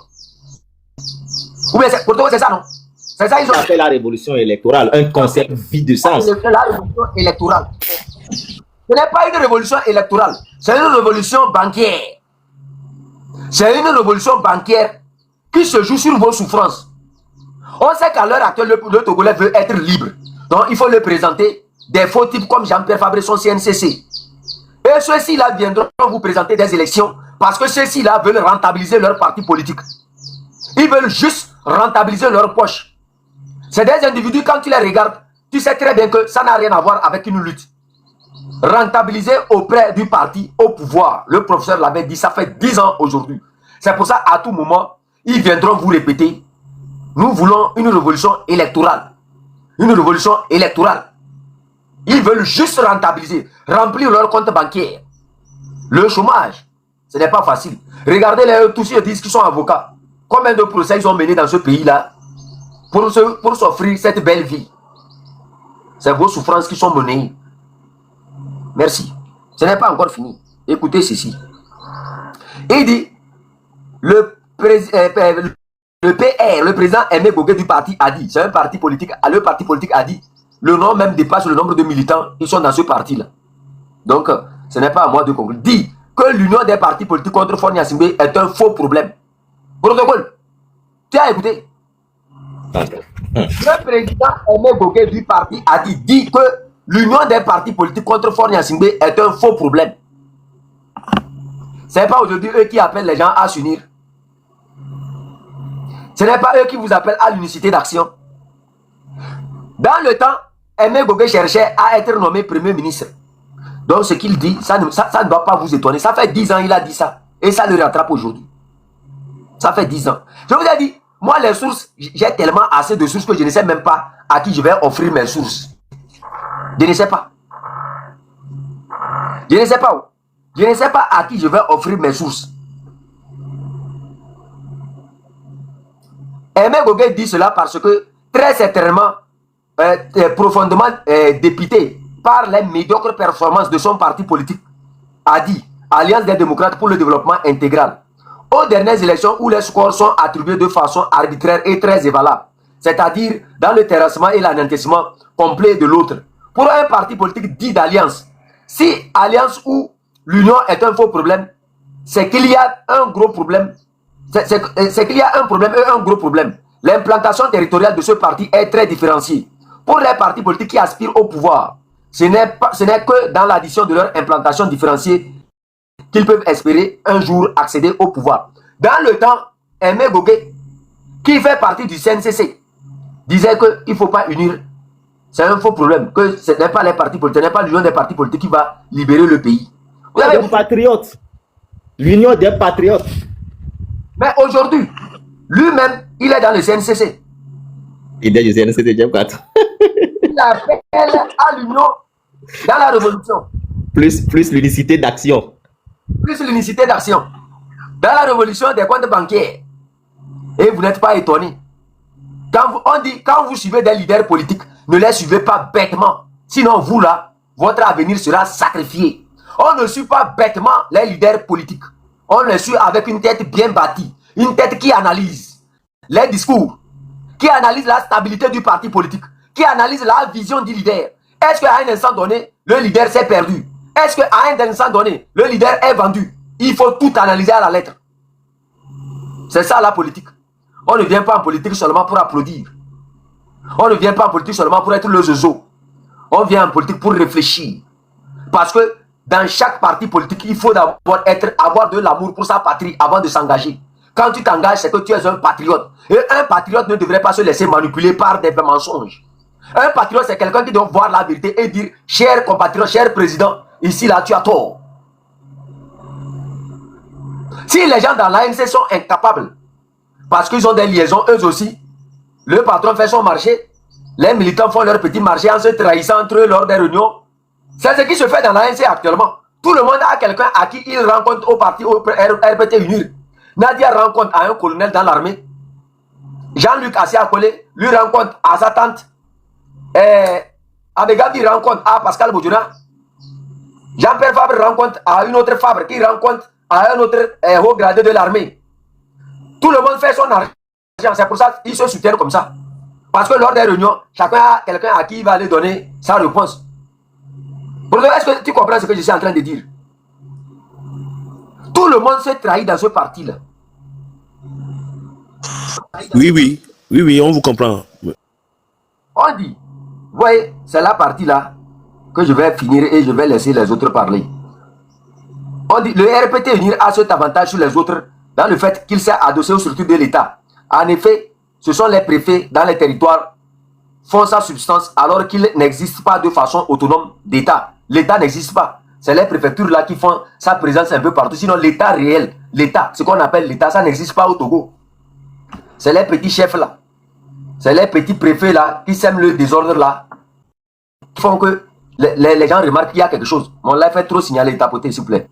Ou bien pour toi, c'est ça, non? C'est ça, ils ont fait la révolution électorale, un concept vide de sens. La révolution électorale. Ce n'est pas une révolution électorale, c'est une révolution bancaire. C'est une révolution bancaire qui se joue sur vos souffrances. On sait qu'à l'heure actuelle, le Togolais veut être libre. Donc, il faut le présenter des faux types comme Jean-Pierre Fabré, son CNCC. Et ceux-ci-là viendront vous présenter des élections parce que ceux-ci-là veulent rentabiliser leur parti politique. Ils veulent juste rentabiliser leur poche. C'est des individus, quand tu les regardes, tu sais très bien que ça n'a rien à voir avec une lutte. Rentabiliser auprès du parti au pouvoir. Le professeur l'avait dit, ça fait 10 ans aujourd'hui. C'est pour ça, à tout moment, ils viendront vous répéter: nous voulons une révolution électorale. Une révolution électorale. Ils veulent juste rentabiliser, remplir leur compte bancaire. Le chômage, ce n'est pas facile. Regardez-les, tous ceux qui disent qu'ils sont avocats. Combien de procès ils ont menés dans ce pays-là pour s'offrir cette belle vie? C'est vos souffrances qui sont menées. Merci. Ce n'est pas encore fini. Écoutez ceci. Il dit, le PR, le président Aimé Gogué du parti a dit, c'est un parti politique, le parti politique a dit, le nom même dépasse le nombre de militants qui sont dans ce parti-là. Donc, ce n'est pas à moi de conclure. Dit que l'union des partis politiques contre Faure Gnassingbé est un faux problème. Protocole, tu as écouté? Le président Aimé Gogué du parti a dit que l'union des partis politiques contre Faure Gnassingbé est un faux problème. Ce n'est pas aujourd'hui eux qui appellent les gens à s'unir. Ce n'est pas eux qui vous appellent à l'unicité d'action. Dans le temps, Aimé Gogué cherchait à être nommé Premier ministre. Donc ce qu'il dit, ça ne doit pas vous étonner. Ça fait 10 ans qu'il a dit ça. Et ça le rattrape aujourd'hui. Ça fait 10 ans. Je vous ai dit, moi les sources, j'ai tellement assez de sources que je ne sais même pas à qui je vais offrir mes sources. Je ne sais pas. Je ne sais pas où. Je ne sais pas à qui je vais offrir mes sources. Aimé Gogué dit cela parce que très certainement, profondément dépité par les médiocres performances de son parti politique, a dit Alliance des démocrates pour le développement intégral. Aux dernières élections où les scores sont attribués de façon arbitraire et très invalable, c'est-à-dire dans le terrassement et l'anantissement complet de l'autre. Pour un parti politique dit d'alliance, si alliance ou l'union est un faux problème, c'est qu'il y a un gros problème. C'est qu'il y a un problème et un gros problème. L'implantation territoriale de ce parti est très différenciée. Pour les partis politiques qui aspirent au pouvoir, ce n'est que dans l'addition de leur implantation différenciée qu'ils peuvent espérer un jour accéder au pouvoir. Dans le temps, Aimé Gogué, qui fait partie du CNCC, disait qu'il ne faut pas unir. C'est un faux problème, que ce n'est pas les partis politiques, ce n'est pas l'union des partis politiques qui va libérer le pays. Vous avez... Les patriotes. L'union des patriotes. Mais aujourd'hui, lui-même, il est dans le CNCC. Il est du CNCC, j'aime pas. Il appelle à l'union dans la révolution. Plus l'unicité d'action. Plus l'unicité d'action. Dans la révolution des comptes bancaires. Et vous n'êtes pas étonné. Quand vous suivez des leaders politiques, ne les suivez pas bêtement. Sinon, vous là, votre avenir sera sacrifié. On ne suit pas bêtement les leaders politiques. On les suit avec une tête bien bâtie. Une tête qui analyse les discours. Qui analyse la stabilité du parti politique. Qui analyse la vision du leader. Est-ce qu'à un instant donné, le leader s'est perdu? Est-ce qu'à un instant donné, le leader est vendu? Il faut tout analyser à la lettre. C'est ça la politique. On ne vient pas en politique seulement pour applaudir. On ne vient pas en politique seulement pour être le zozo. On vient en politique pour réfléchir. Parce que dans chaque parti politique, il faut d'abord avoir de l'amour pour sa patrie avant de s'engager. Quand tu t'engages, c'est que tu es un patriote. Et un patriote ne devrait pas se laisser manipuler par des mensonges. Un patriote, c'est quelqu'un qui doit voir la vérité et dire, cher compatriote, cher président, ici, là, tu as tort. Si les gens dans l'ANC sont incapables, parce qu'ils ont des liaisons, eux aussi, le patron fait son marché, les militants font leur petit marché en se trahissant entre eux lors des réunions. C'est ce qui se fait dans l'ANC actuellement. Tout le monde a quelqu'un à qui il rencontre au parti au RPT Unir. Nadia rencontre à un colonel dans l'armée. Jean-Luc Assia-Kolé lui rencontre à sa tante. Abegadi rencontre à Pascal Boudjouna. Jean-Pierre Fabre rencontre à une autre Fabre qui rencontre à un autre haut gradé de l'armée. Tout le monde fait son argent. C'est pour ça qu'ils se soutiennent comme ça. Parce que lors des réunions, chacun a quelqu'un à qui il va aller donner sa réponse. Est-ce que tu comprends ce que je suis en train de dire? Tout le monde se trahit dans ce parti-là. Oui, on vous comprend. On dit, vous voyez, c'est la partie-là que je vais finir et je vais laisser les autres parler. On dit, le RPT Unir a cet avantage sur les autres dans le fait qu'il s'est adossé aux structures de l'État. En effet, ce sont les préfets dans les territoires font sa substance alors qu'il n'existe pas de façon autonome d'État. L'État n'existe pas. C'est les préfectures là qui font sa présence un peu partout. Sinon, l'État réel, l'État, ce qu'on appelle l'État, ça n'existe pas au Togo. C'est les petits chefs là. C'est les petits préfets là qui sèment le désordre là. Qui font que les gens remarquent qu'il y a quelque chose. On l'a fait trop signaler, tapoter s'il vous plaît.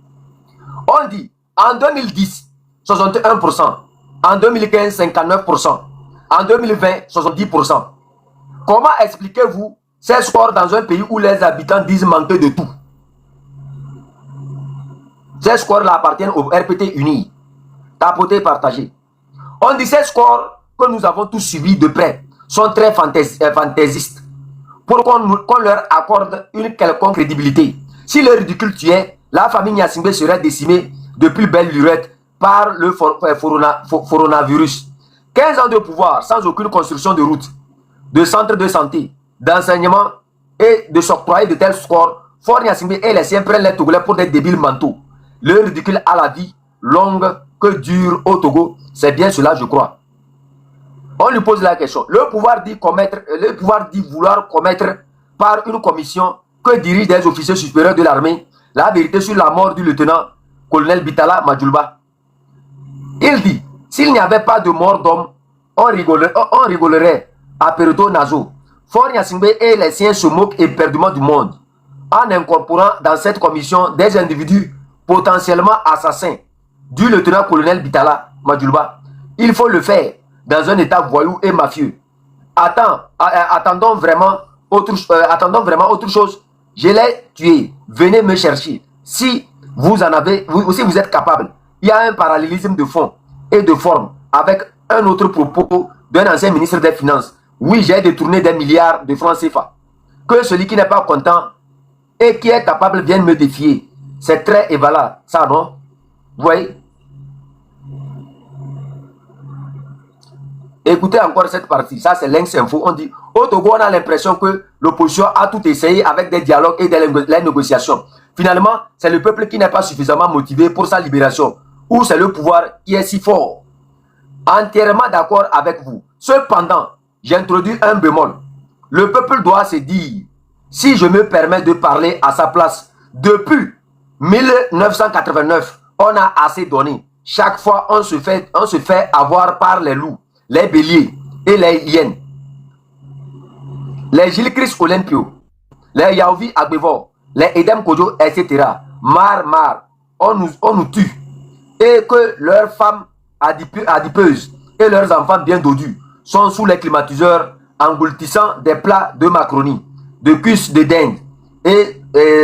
On dit, en 2010, 61%. En 2015, 59%. En 2020, 70%. Comment expliquez-vous ces scores dans un pays où les habitants disent manquer de tout? Ces scores-là appartiennent au RPT uni. Tapoter, partager. On dit ces scores que nous avons tous suivis de près sont très fantaisistes. Pour qu'on leur accorde une quelconque crédibilité. Si le ridicule tuait, la famille Gnassingbé serait décimée de plus belle lurette par le coronavirus. 15 ans de pouvoir sans aucune construction de route, de centre de santé, d'enseignement et de s'octroyer de tels scores, Faure Gnassingbé et les siens prennent les Togolais pour des débiles mentaux. Le ridicule à la vie longue que dure au Togo, c'est bien cela, je crois. On lui pose la question. Le pouvoir dit vouloir commettre par une commission que dirigent des officiers supérieurs de l'armée la vérité sur la mort du lieutenant-colonel Bitala Madjoulba. Il dit, s'il n'y avait pas de mort d'homme, on rigolerait à Pereto Nazo. Faure Gnassingbé et les siens se moquent éperdument du monde en incorporant dans cette commission des individus potentiellement assassins du lieutenant-colonel Bitala Madjoulba. Il faut le faire dans un état voyou et mafieux. Attendons vraiment autre chose. Je l'ai tué. Venez me chercher. Si vous en avez, si vous êtes capable. Il y a un parallélisme de fond et de forme avec un autre propos d'un ancien ministre des Finances. Oui, j'ai détourné des milliards de francs CFA. Que celui qui n'est pas content et qui est capable vienne me défier. C'est très évala, ça non? Vous voyez? Écoutez encore cette partie, ça c'est Lynx Info. On dit, au Togo, on a l'impression que l'opposition a tout essayé avec des dialogues et des négociations. Finalement, c'est le peuple qui n'est pas suffisamment motivé pour sa libération. Ou c'est le pouvoir qui est si fort. Entièrement d'accord avec vous. Cependant, j'introduis un bémol. Le peuple doit se dire, si je me permets de parler à sa place, depuis 1989, on a assez donné. Chaque fois, on se fait avoir par les loups, les béliers et les hyènes. Les Gilles Christ Olympio, les Yaouvi Agbevor, les Edem Kojo, etc. On nous tue. Et que leurs femmes adipeuses et leurs enfants bien dodus sont sous les climatiseurs engloutissant des plats de macaroni, de cuisses de dinde et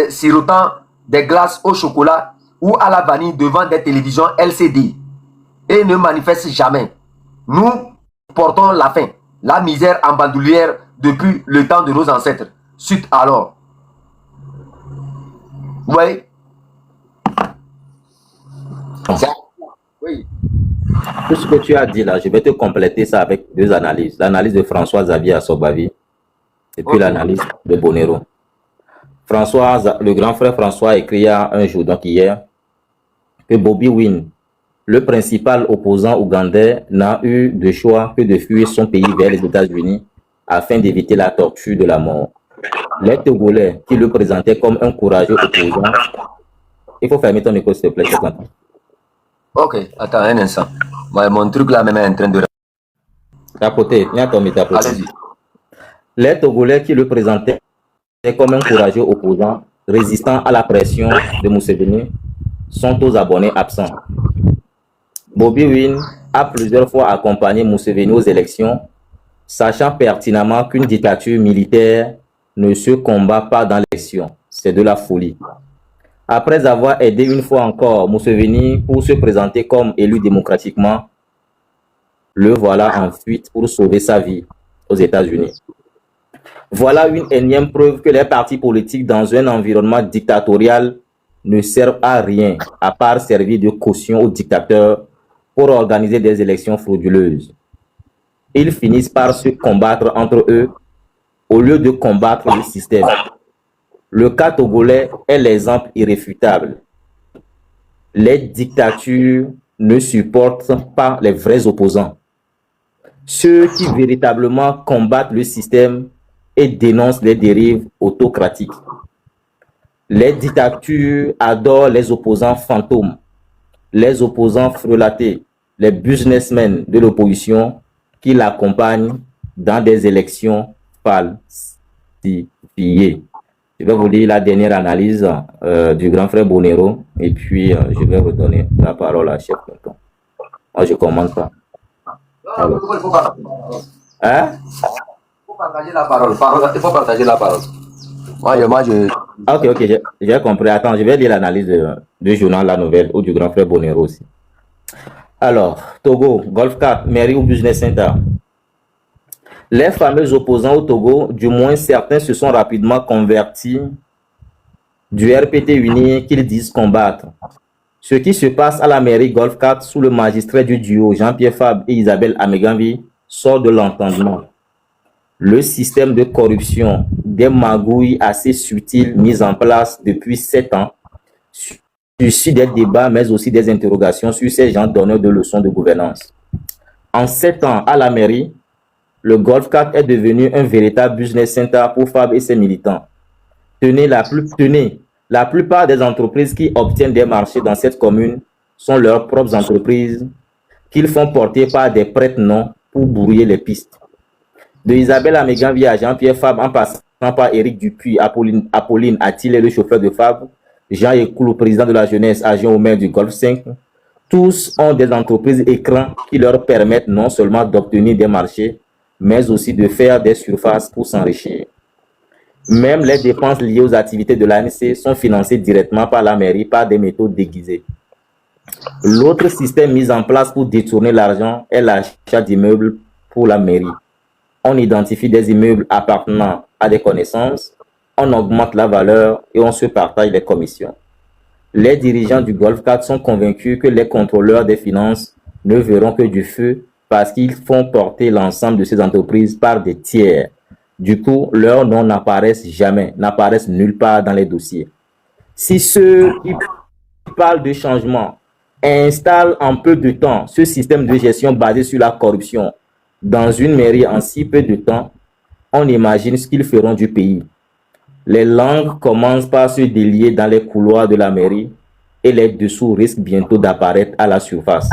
sirotant des glaces au chocolat ou à la vanille devant des télévisions LCD et ne manifestent jamais. Nous portons la faim, la misère en bandoulière depuis le temps de nos ancêtres. Suite alors. Vous voyez? Oui. Tout ce que tu as dit là, je vais te compléter ça avec deux analyses. L'analyse de François Xavier Assobavi et puis l'analyse de Bonero. le grand frère François a écrit un jour, donc hier, que Bobby Wine, le principal opposant ougandais, n'a eu de choix que de fuir son pays vers les États-Unis afin d'éviter la torture de la mort. Les Togolais qui le présentaient comme un courageux opposant. Il faut fermer ton micro, s'il te plaît. Ok, attends un instant. Mon truc là même est en train de... Tapoter, il y a ton micro. Allez-y. Les Togolais qui le présentaient comme un courageux opposant résistant à la pression de Museveni sont aux abonnés absents. Bobby Wine a plusieurs fois accompagné Museveni aux élections, sachant pertinemment qu'une dictature militaire ne se combat pas dans l'élection. C'est de la folie. Après avoir aidé une fois encore Museveni pour se présenter comme élu démocratiquement, le voilà en fuite pour sauver sa vie aux États-Unis. Voilà une énième preuve que les partis politiques dans un environnement dictatorial ne servent à rien à part servir de caution aux dictateurs pour organiser des élections frauduleuses. Ils finissent par se combattre entre eux au lieu de combattre le système. Le cas togolais est l'exemple irréfutable. Les dictatures ne supportent pas les vrais opposants. Ceux qui véritablement combattent le système et dénoncent les dérives autocratiques. Les dictatures adorent les opposants fantômes, les opposants frelatés, les businessmen de l'opposition qui l'accompagnent dans des élections falsifiées. Je vais vous lire la dernière analyse du grand frère Bonero et puis je vais redonner la parole à Chef Tonton. Moi, je commande pas. Alors. Hein? Il faut partager la parole. Il faut partager la parole. Ok, j'ai compris. Attends, je vais lire l'analyse du journal La Nouvelle ou du grand frère Bonero aussi. Alors, Togo, Golf 4, mairie ou business center. Les fameux opposants au Togo, du moins certains se sont rapidement convertis du RPT uni qu'ils disent combattre. Ce qui se passe à la mairie Golf 4 sous le magistrat du duo Jean-Pierre Fabre et Isabelle Ameganvi sort de l'entendement. Le système de corruption, des magouilles assez subtiles mises en place depuis 7 ans, suscite des débats mais aussi des interrogations sur ces gens donneurs de leçons de gouvernance. En 7 ans à la mairie, le Golf 4 est devenu un véritable business center pour Fabre et ses militants. Tenez, la plupart des entreprises qui obtiennent des marchés dans cette commune sont leurs propres entreprises qu'ils font porter par des prête-noms pour brouiller les pistes. De Isabelle Ameganvi à Jean-Pierre Fabre, en passant par Éric Dupuis, Apolline Attile, le chauffeur de Fabre, Jean Ekoulou, président de la jeunesse, agent au maire du Golfe 5, tous ont des entreprises écrans qui leur permettent non seulement d'obtenir des marchés, mais aussi de faire des surfaces pour s'enrichir. Même les dépenses liées aux activités de l'ANC sont financées directement par la mairie par des méthodes déguisées. L'autre système mis en place pour détourner l'argent est l'achat d'immeubles pour la mairie. On identifie des immeubles appartenant à des connaissances, on augmente la valeur et on se partage les commissions. Les dirigeants du Golf 4 sont convaincus que les contrôleurs des finances ne verront que du feu parce qu'ils font porter l'ensemble de ces entreprises par des tiers. Du coup, leurs noms n'apparaissent jamais, n'apparaissent nulle part dans les dossiers. Si ceux qui parlent de changement installent en peu de temps ce système de gestion basé sur la corruption dans une mairie en si peu de temps, on imagine ce qu'ils feront du pays. Les langues commencent par se délier dans les couloirs de la mairie et les dessous risquent bientôt d'apparaître à la surface.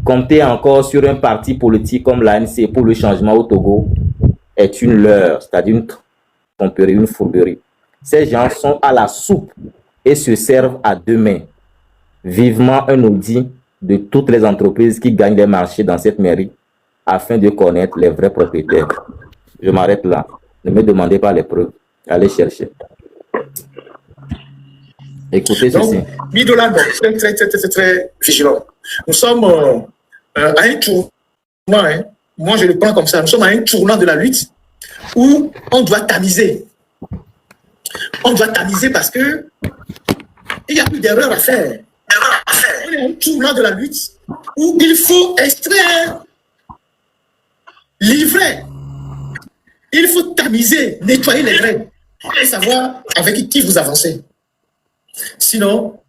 Compter encore sur un parti politique comme l'ANC pour le changement au Togo est une leurre, c'est-à-dire une tromperie, une fourberie. Ces gens sont à la soupe et se servent à deux mains. Vivement un audit de toutes les entreprises qui gagnent les marchés dans cette mairie afin de connaître les vrais propriétaires. Je m'arrête là. Ne me demandez pas les preuves. Allez chercher. Écoutez ceci. Midola, très vigilant. Nous sommes à un tournant, hein. Moi je le prends comme ça, nous sommes à un tournant de la lutte où on doit tamiser. On doit tamiser parce que il n'y a plus d'erreur à faire. On est à un tournant de la lutte où il faut extraire, livrer. Il faut tamiser, nettoyer les grains. et savoir avec qui vous avancez. Sinon,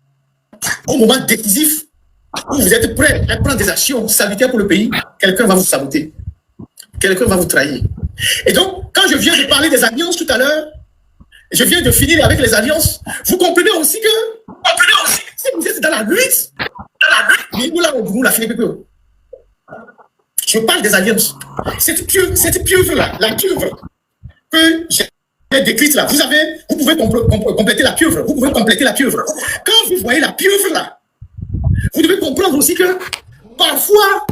au moment décisif, où vous êtes prêt à prendre des actions salutaires pour le pays, quelqu'un va vous saboter. Quelqu'un va vous trahir. Et donc, quand je viens de parler des alliances tout à l'heure, je viens de finir avec les alliances, vous comprenez aussi que si vous êtes dans la lutte, je parle des alliances. Cette pieuvre-là, la pieuvre que j'ai décrite là, vous pouvez compléter la pieuvre. Vous pouvez compléter la pieuvre. Quand vous voyez la pieuvre là, vous devez comprendre aussi que parfois,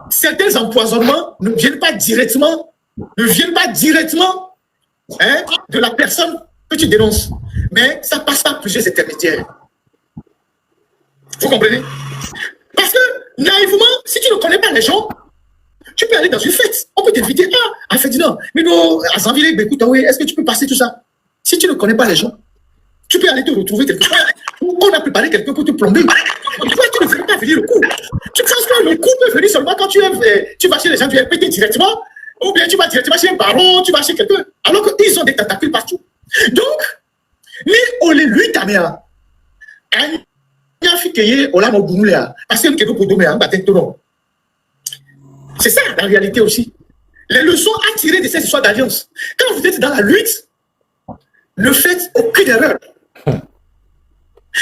certains empoisonnements ne viennent pas directement hein, de la personne que tu dénonces. Mais ça passe par plusieurs intermédiaires. Vous comprenez? Parce que, naïvement, si tu ne connais pas les gens, tu peux aller dans une fête. On peut t'inviter. Ah, Ferdinand, mais non, à Zanville, écoute, oui, est-ce que tu peux passer tout ça? Si tu ne connais pas les gens, tu peux aller te retrouver quelque part. On a préparé quelqu'un pour te plomber. Pourquoi tu ne fais pas venir le coup? Tu penses que le coup peut venir seulement quand tu vas chez les gens, tu es pété directement, ou bien tu vas directement chez un baron, tu vas chez quelqu'un, alors qu'ils ont des tentacules partout. Donc, ni on les lui tamea. C'est ça la réalité aussi. Les leçons à tirer de cette histoire d'alliance. Quand vous êtes dans la lutte, ne faites aucune erreur.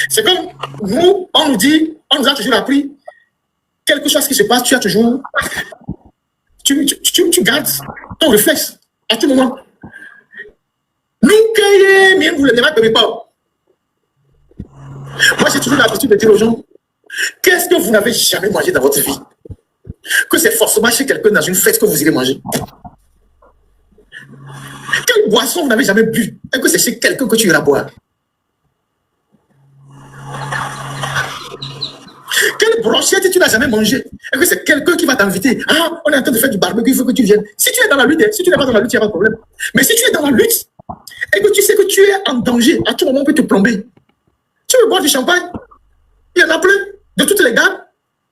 C'est comme nous, on nous a toujours appris, quelque chose qui se passe, tu as toujours, tu gardes ton réflexe à tout moment. Nous, vous ne m'avez pas. Moi, j'ai toujours l'habitude de dire aux gens, qu'est-ce que vous n'avez jamais mangé dans votre vie? Que c'est forcément chez quelqu'un dans une fête que vous irez manger. Quelle boisson vous n'avez jamais bu? Et que c'est chez quelqu'un que tu iras boire. Quelle brochette tu n'as jamais mangé? Et que c'est quelqu'un qui va t'inviter. Ah, on est en train de faire du barbecue, il faut que tu viennes. Si tu es dans la lutte, si tu n'es pas dans la lutte, il n'y a pas de problème. Mais si tu es dans la lutte, et que tu sais que tu es en danger, à tout moment on peut te plomber. Tu veux boire du champagne? Il y en a plein, de toutes les gammes.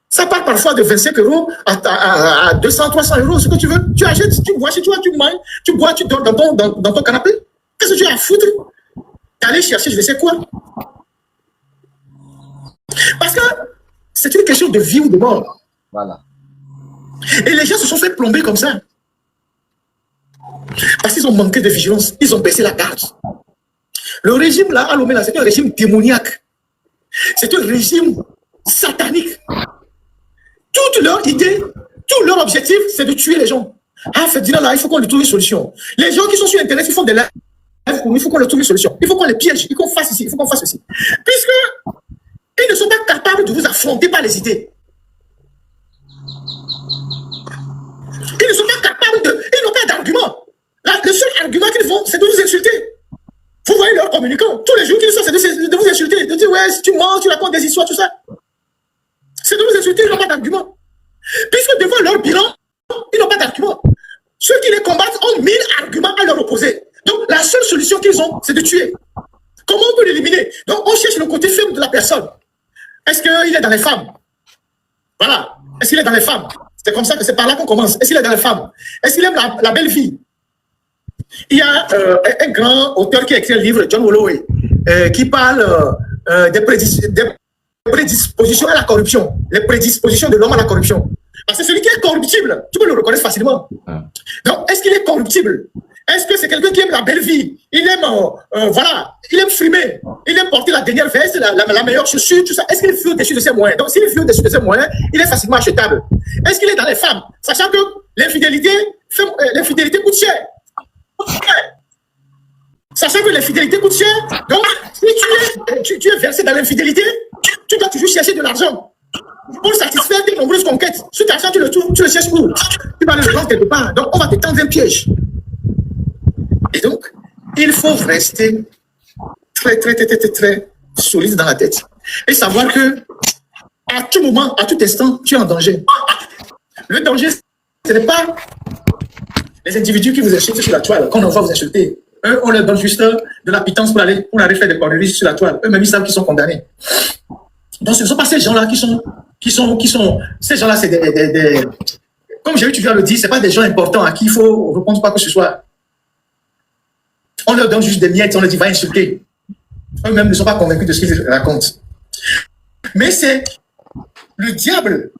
Ça part parfois de 25 € à 200, 300 €, ce que tu veux. Tu achètes, tu bois chez toi, tu manges, tu bois, tu dors dans ton canapé. Qu'est-ce que tu as à foutre d'aller chercher je ne sais quoi? Parce que c'est une question de vie ou de mort. Voilà. Et les gens se sont fait plomber comme ça. Parce qu'ils ont manqué de vigilance. Ils ont baissé la garde. Le régime là, à Lomé, là, c'est un régime démoniaque. C'est un régime satanique. Toute leur idée, tout leur objectif, c'est de tuer les gens. Ah, Ferdinand, là, il faut qu'on lui trouve une solution. Les gens qui sont sur Internet, ils font des lives. Il faut qu'on leur trouve une solution. Il faut qu'on les piège. Il faut qu'on fasse ici. Il faut qu'on fasse ceci. Puisque ils ne sont pas capables de vous affronter par les idées. Ils ne sont pas capables de... Ils n'ont pas d'argument. Le seul argument qu'ils font, c'est de vous insulter. Vous voyez leurs communicants. Tous les jours qu'ils sont, c'est de vous insulter. De dire, ouais, si tu mens, tu racontes des histoires, tout ça. C'est de vous insulter, ils n'ont pas d'argument. Puisque devant leur bilan, ils n'ont pas d'argument. Ceux qui les combattent ont 1000 arguments à leur opposer. Donc, la seule solution qu'ils ont, c'est de tuer. Comment on peut l'éliminer? Donc, on cherche le côté faible de la personne. Est-ce qu'il est dans les femmes? Voilà. Est-ce qu'il est dans les femmes? C'est comme ça que c'est par là qu'on commence. Est-ce qu'il est dans les femmes? Est-ce qu'il aime la belle vie? Il y a un grand auteur qui a écrit un livre, John Holloway, qui parle des prédispositions à la corruption. Les prédispositions de l'homme à la corruption. Parce que celui qui est corruptible, tu peux le reconnaître facilement. Donc, est-ce qu'il est corruptible? Est-ce que c'est quelqu'un qui aime la belle vie? Il aime, voilà, il aime frimer. Il aime porter la dernière veste, la meilleure chaussure, tout ça. Est-ce qu'il est au-dessus de ses moyens? Donc, s'il est au-dessus de ses moyens, il est facilement achetable. Est-ce qu'il est dans les femmes? Sachant que l'infidélité coûte cher. Sachant que l'infidélité coûte cher, donc si tu es versé dans l'infidélité, tu dois toujours chercher de l'argent pour satisfaire tes nombreuses conquêtes. Cet argent, tu le cherches où? Tu vas le vendre quelque part. Donc, on va te tendre un piège. Et donc, il faut rester très, très, très, très, très solide dans la tête. Et savoir que à tout moment, à tout instant, tu es en danger. Le danger, ce n'est pas les individus qui vous insultent sur la toile, qu'on envoie vous insulter. Eux, on leur donne juste de la pitance pour aller faire des conneries sur la toile. Eux-mêmes, ils savent qu'ils sont condamnés. Donc, ce ne sont pas ces gens-là qui sont ces gens-là, c'est des comme j'ai eu toujours à le dire, ce n'est pas des gens importants à qui il faut répondre quoi que ce soit. On leur donne juste des miettes, on leur dit va insulter. Eux-mêmes ne sont pas convaincus de ce qu'ils racontent. Mais c'est le diable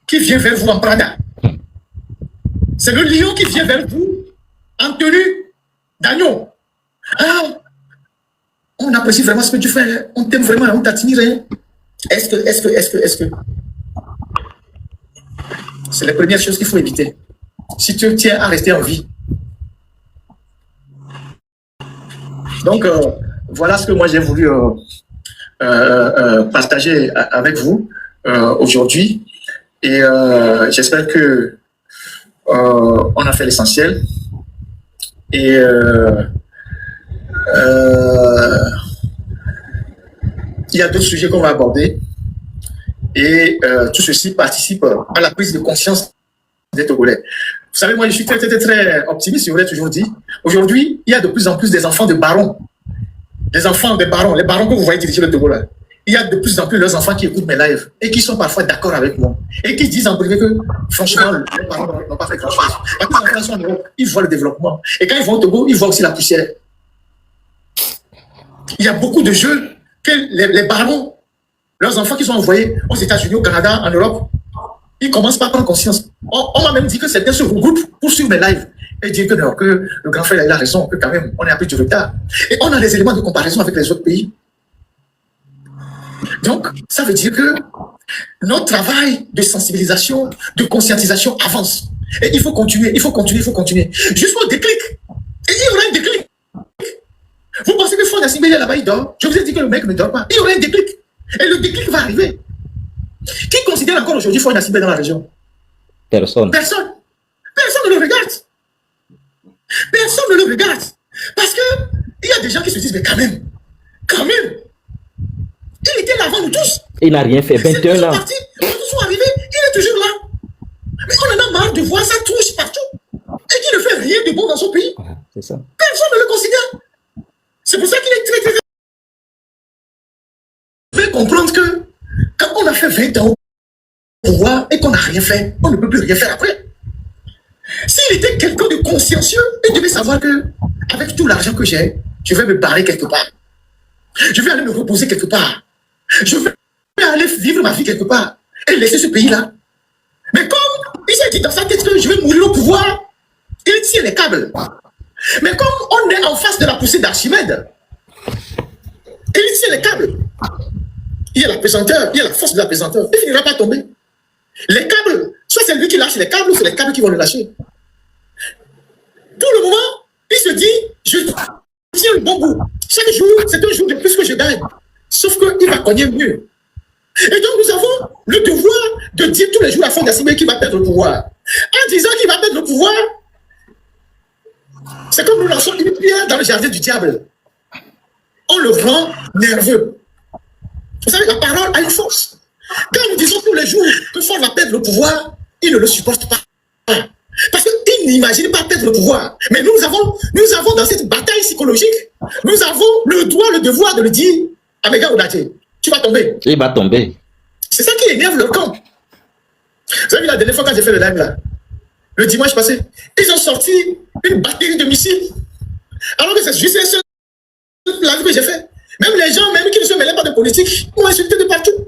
qui vient vers vous en Prada. C'est le lion qui vient vers vous en tenue d'agneau. Ah, on apprécie vraiment ce que tu fais. On t'aime vraiment, on t'admire. Est-ce que c'est la première chose qu'il faut éviter. Si tu tiens à rester en vie. Donc, voilà ce que moi j'ai voulu partager avec vous aujourd'hui. Et j'espère que on a fait l'essentiel. Et il y a d'autres sujets qu'on va aborder. Et tout ceci participe à la prise de conscience des Togolais. Vous savez, moi, je suis très optimiste, je vous l'ai toujours dit. Aujourd'hui, il y a de plus en plus des enfants de barons. Des enfants de barons, les barons que vous voyez diriger le Togo là. Il y a de plus en plus leurs enfants qui écoutent mes lives et qui sont parfois d'accord avec moi. Et qui disent en privé que, franchement, les parents n'ont pas fait grand-chose. Parce que les enfants sont en Europe, ils voient le développement. Et quand ils vont au Togo, ils voient aussi la poussière. Il y a beaucoup de jeux que les barons, leurs enfants qui sont envoyés aux États-Unis, au Canada, en Europe, ils commencent pas à prendre conscience. On m'a même dit que certains se regroupent pour suivre mes lives et dire que non, que le grand frère il a raison, que quand même on est un peu du retard. Et on a des éléments de comparaison avec les autres pays. Donc, ça veut dire que notre travail de sensibilisation, de conscientisation avance. Et il faut continuer, il faut continuer, il faut continuer. Jusqu'au déclic. Et il y aura un déclic. Vous pensez que Fond Assimilé là-bas, il dort? Je vous ai dit que le mec ne dort pas. Il y aura un déclic. Et le déclic va arriver. Qui considère encore aujourd'hui Fond Assimilé dans la région? Personne. Personne. Personne ne le regarde. Personne ne le regarde. Parce que il y a des gens qui se disent, mais quand même, il était là avant nous tous. Il n'a rien fait, 21 ans. Partis, ils sont arrivés, il est toujours là. Mais on en a marre de voir sa touche partout. Et qu'il ne fait rien de bon dans son pays. Voilà, c'est ça. Personne ne le considère. C'est pour ça qu'il est très. Vous devez comprendre que quand on a fait 20 ans au pouvoir et qu'on n'a rien fait, on ne peut plus rien faire après. S'il était quelqu'un de consciencieux, il devait savoir que avec tout l'argent que j'ai, je vais me barrer quelque part. Je vais aller me reposer quelque part. Je vais aller vivre ma vie quelque part et laisser ce pays-là. Mais comme il s'est dit dans sa tête que je vais mourir au pouvoir, il tient les câbles. Mais comme on est en face de la poussée d'Archimède, il tient les câbles. Il y a la pesanteur, il y a la force de la pesanteur. Il ne finira pas tomber. Les câbles, soit c'est lui qui lâche les câbles, ou c'est les câbles qui vont le lâcher. Pour le moment, il se dit, je tiens le bon bout. Chaque jour, c'est un jour de plus que je gagne. Sauf qu'il va cogner mieux. Et donc, nous avons le devoir de dire tous les jours à Fond Assimilé qu'il va perdre le pouvoir. En disant qu'il va perdre le pouvoir, c'est comme nous lançons une pierre dans le jardin du diable. On le rend nerveux. Vous savez, la parole a une force. Quand nous disons tous les jours que Fond va perdre le pouvoir, il ne le supporte pas. Parce qu'il n'imagine pas perdre le pouvoir. Mais nous avons dans cette bataille psychologique, nous avons le droit, le devoir de le dire à Mega Odaté, tu vas tomber. Il va tomber. C'est ça qui énerve leur camp. Vous avez vu la dernière fois quand j'ai fait le live là, le dimanche passé, ils ont sorti une batterie de missiles. Alors que c'est juste un seul live que j'ai fait. Même les gens, même qui ne se mêlaient pas de politique, m'ont insulté de partout.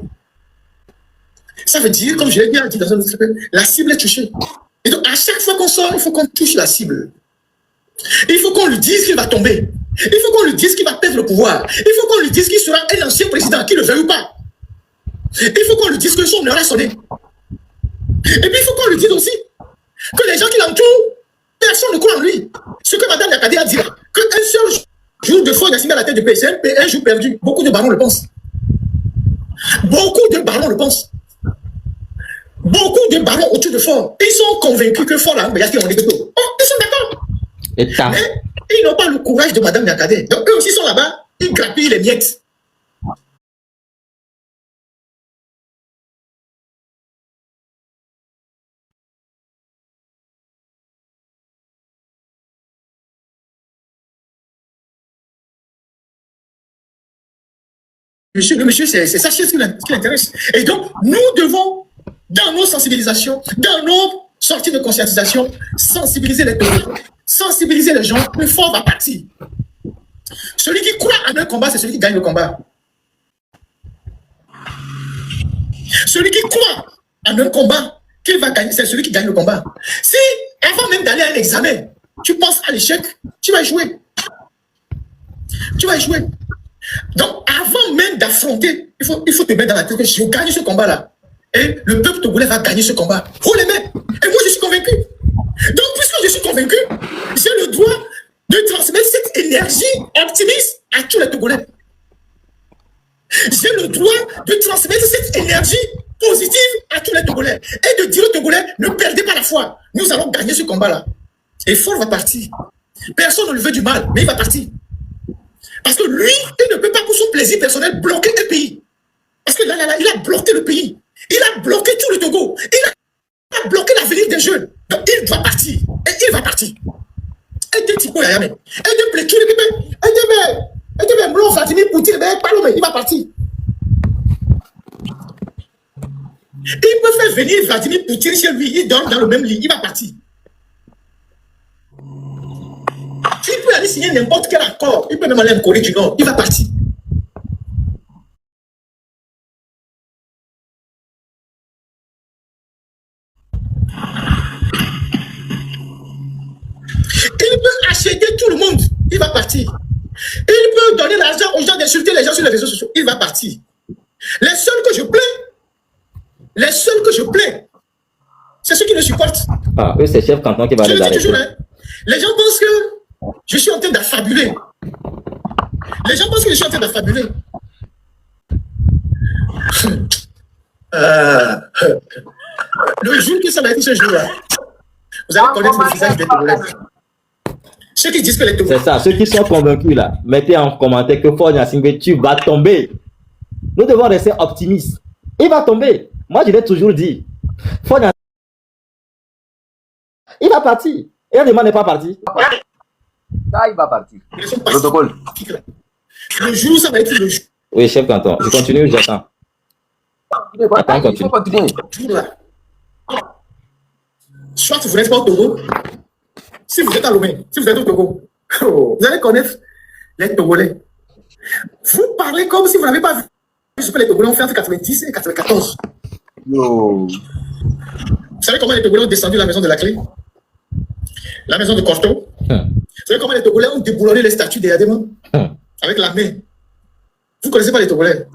Ça veut dire, comme je l'ai bien dit dans un autre truc, la cible est touchée. Et donc, à chaque fois qu'on sort, il faut qu'on touche la cible. Il faut qu'on lui dise qu'il va tomber. Il faut qu'on lui dise qu'il va perdre le pouvoir. Il faut qu'on lui dise qu'il sera un ancien président, qu'il le veuille ou pas. Il faut qu'on lui dise que son heure a sonné. Et puis, il faut qu'on lui dise aussi que les gens qui l'entourent, personne ne croit en lui. Ce que Mme Yakadé a dit, qu'un seul jour de Fond Assimilé à la tête de pays, c'est un jour perdu. Beaucoup de barons le pensent. Beaucoup de barons le pensent. Beaucoup de barons autour de Ford, ils sont convaincus que Ford a un méga qui ont dit tout. Oh, ils sont d'accord. Mais ils n'ont pas le courage de Mme Yakadé. Donc eux aussi sont là-bas, ils grappillent les miettes. Monsieur, c'est sa chaise qui l'intéresse. Et donc, nous devons, dans nos sensibilisations, dans nos sorties de conscientisation, sensibiliser les pays. sensibiliser les gens, le fort va partir. Celui qui croit en un combat, c'est celui qui gagne le combat. Celui qui croit en un combat qu'il va gagner, c'est celui qui gagne le combat. Si, avant même d'aller à l'examen, tu penses à l'échec, tu vas échouer. Tu vas échouer. Donc, avant même d'affronter, il faut te mettre dans la tête que je gagne ce combat-là. Et le peuple togolais va gagner ce combat. Vous les mains. Et moi, je suis convaincu. Donc, puisque je suis convaincu, j'ai le droit de transmettre cette énergie optimiste à tous les Togolais. J'ai le droit de transmettre cette énergie positive à tous les Togolais. Et de dire aux Togolais, ne perdez pas la foi. Nous allons gagner ce combat-là. Et Ford va partir. Personne ne lui veut du mal, mais il va partir. Parce que lui, il ne peut pas pour son plaisir personnel bloquer un pays. Parce que là, il a bloqué le pays. Il a bloqué tout le Togo. Il a bloqué l'avenir des jeunes. Donc il doit partir. Et il va partir. Et des types, il va partir. Il peut faire venir Vladimir Poutine chez lui. Il dort dans le même lit. Il va partir. Il peut aller signer n'importe quel accord. Il peut même aller en Corée du Nord. Il va partir. Il peut acheter tout le monde. Il va partir. Il peut donner l'argent aux gens d'insulter les gens sur les réseaux sociaux. Il va partir. Les seuls que je plains, c'est ceux qui le supportent. Ah, eux, c'est chef canton qui va les arrêter. Toujours, hein. Les gens pensent que je suis en train d'affabuler. Les gens pensent que je suis en train d'affabuler. Le jour que ça va être ce jour-là, vous allez connaître le visage des Togolais. Ceux qui disent que les Togolais... C'est ça, ceux qui sont convaincus là, mettez en commentaire que Faure Gnassingbé, tu vas tomber. Nous devons rester optimistes. Il va tomber. Moi, je l'ai toujours dit. Faure Gnassingbé, il va partir. Et Adema n'est pas parti. Ça, il va partir. Protocole. Le jour, ça va être le jour. Oui, chef canton. Je continue, j'attends. Attends, Il faut continuer. Là. Soit vous n'êtes pas au Togo, si vous êtes à Lomé, si vous êtes au Togo, vous allez connaître les Togolais. Vous parlez comme si vous n'avez pas vu ce que les Togolais ont fait entre 90 et 94. Yo. Vous savez comment les Togolais ont descendu la maison de la clé? La maison de Corto. Vous savez comment les Togolais ont déboulonné les statues des Adema? Avec la main. Vous ne connaissez pas les Togolais.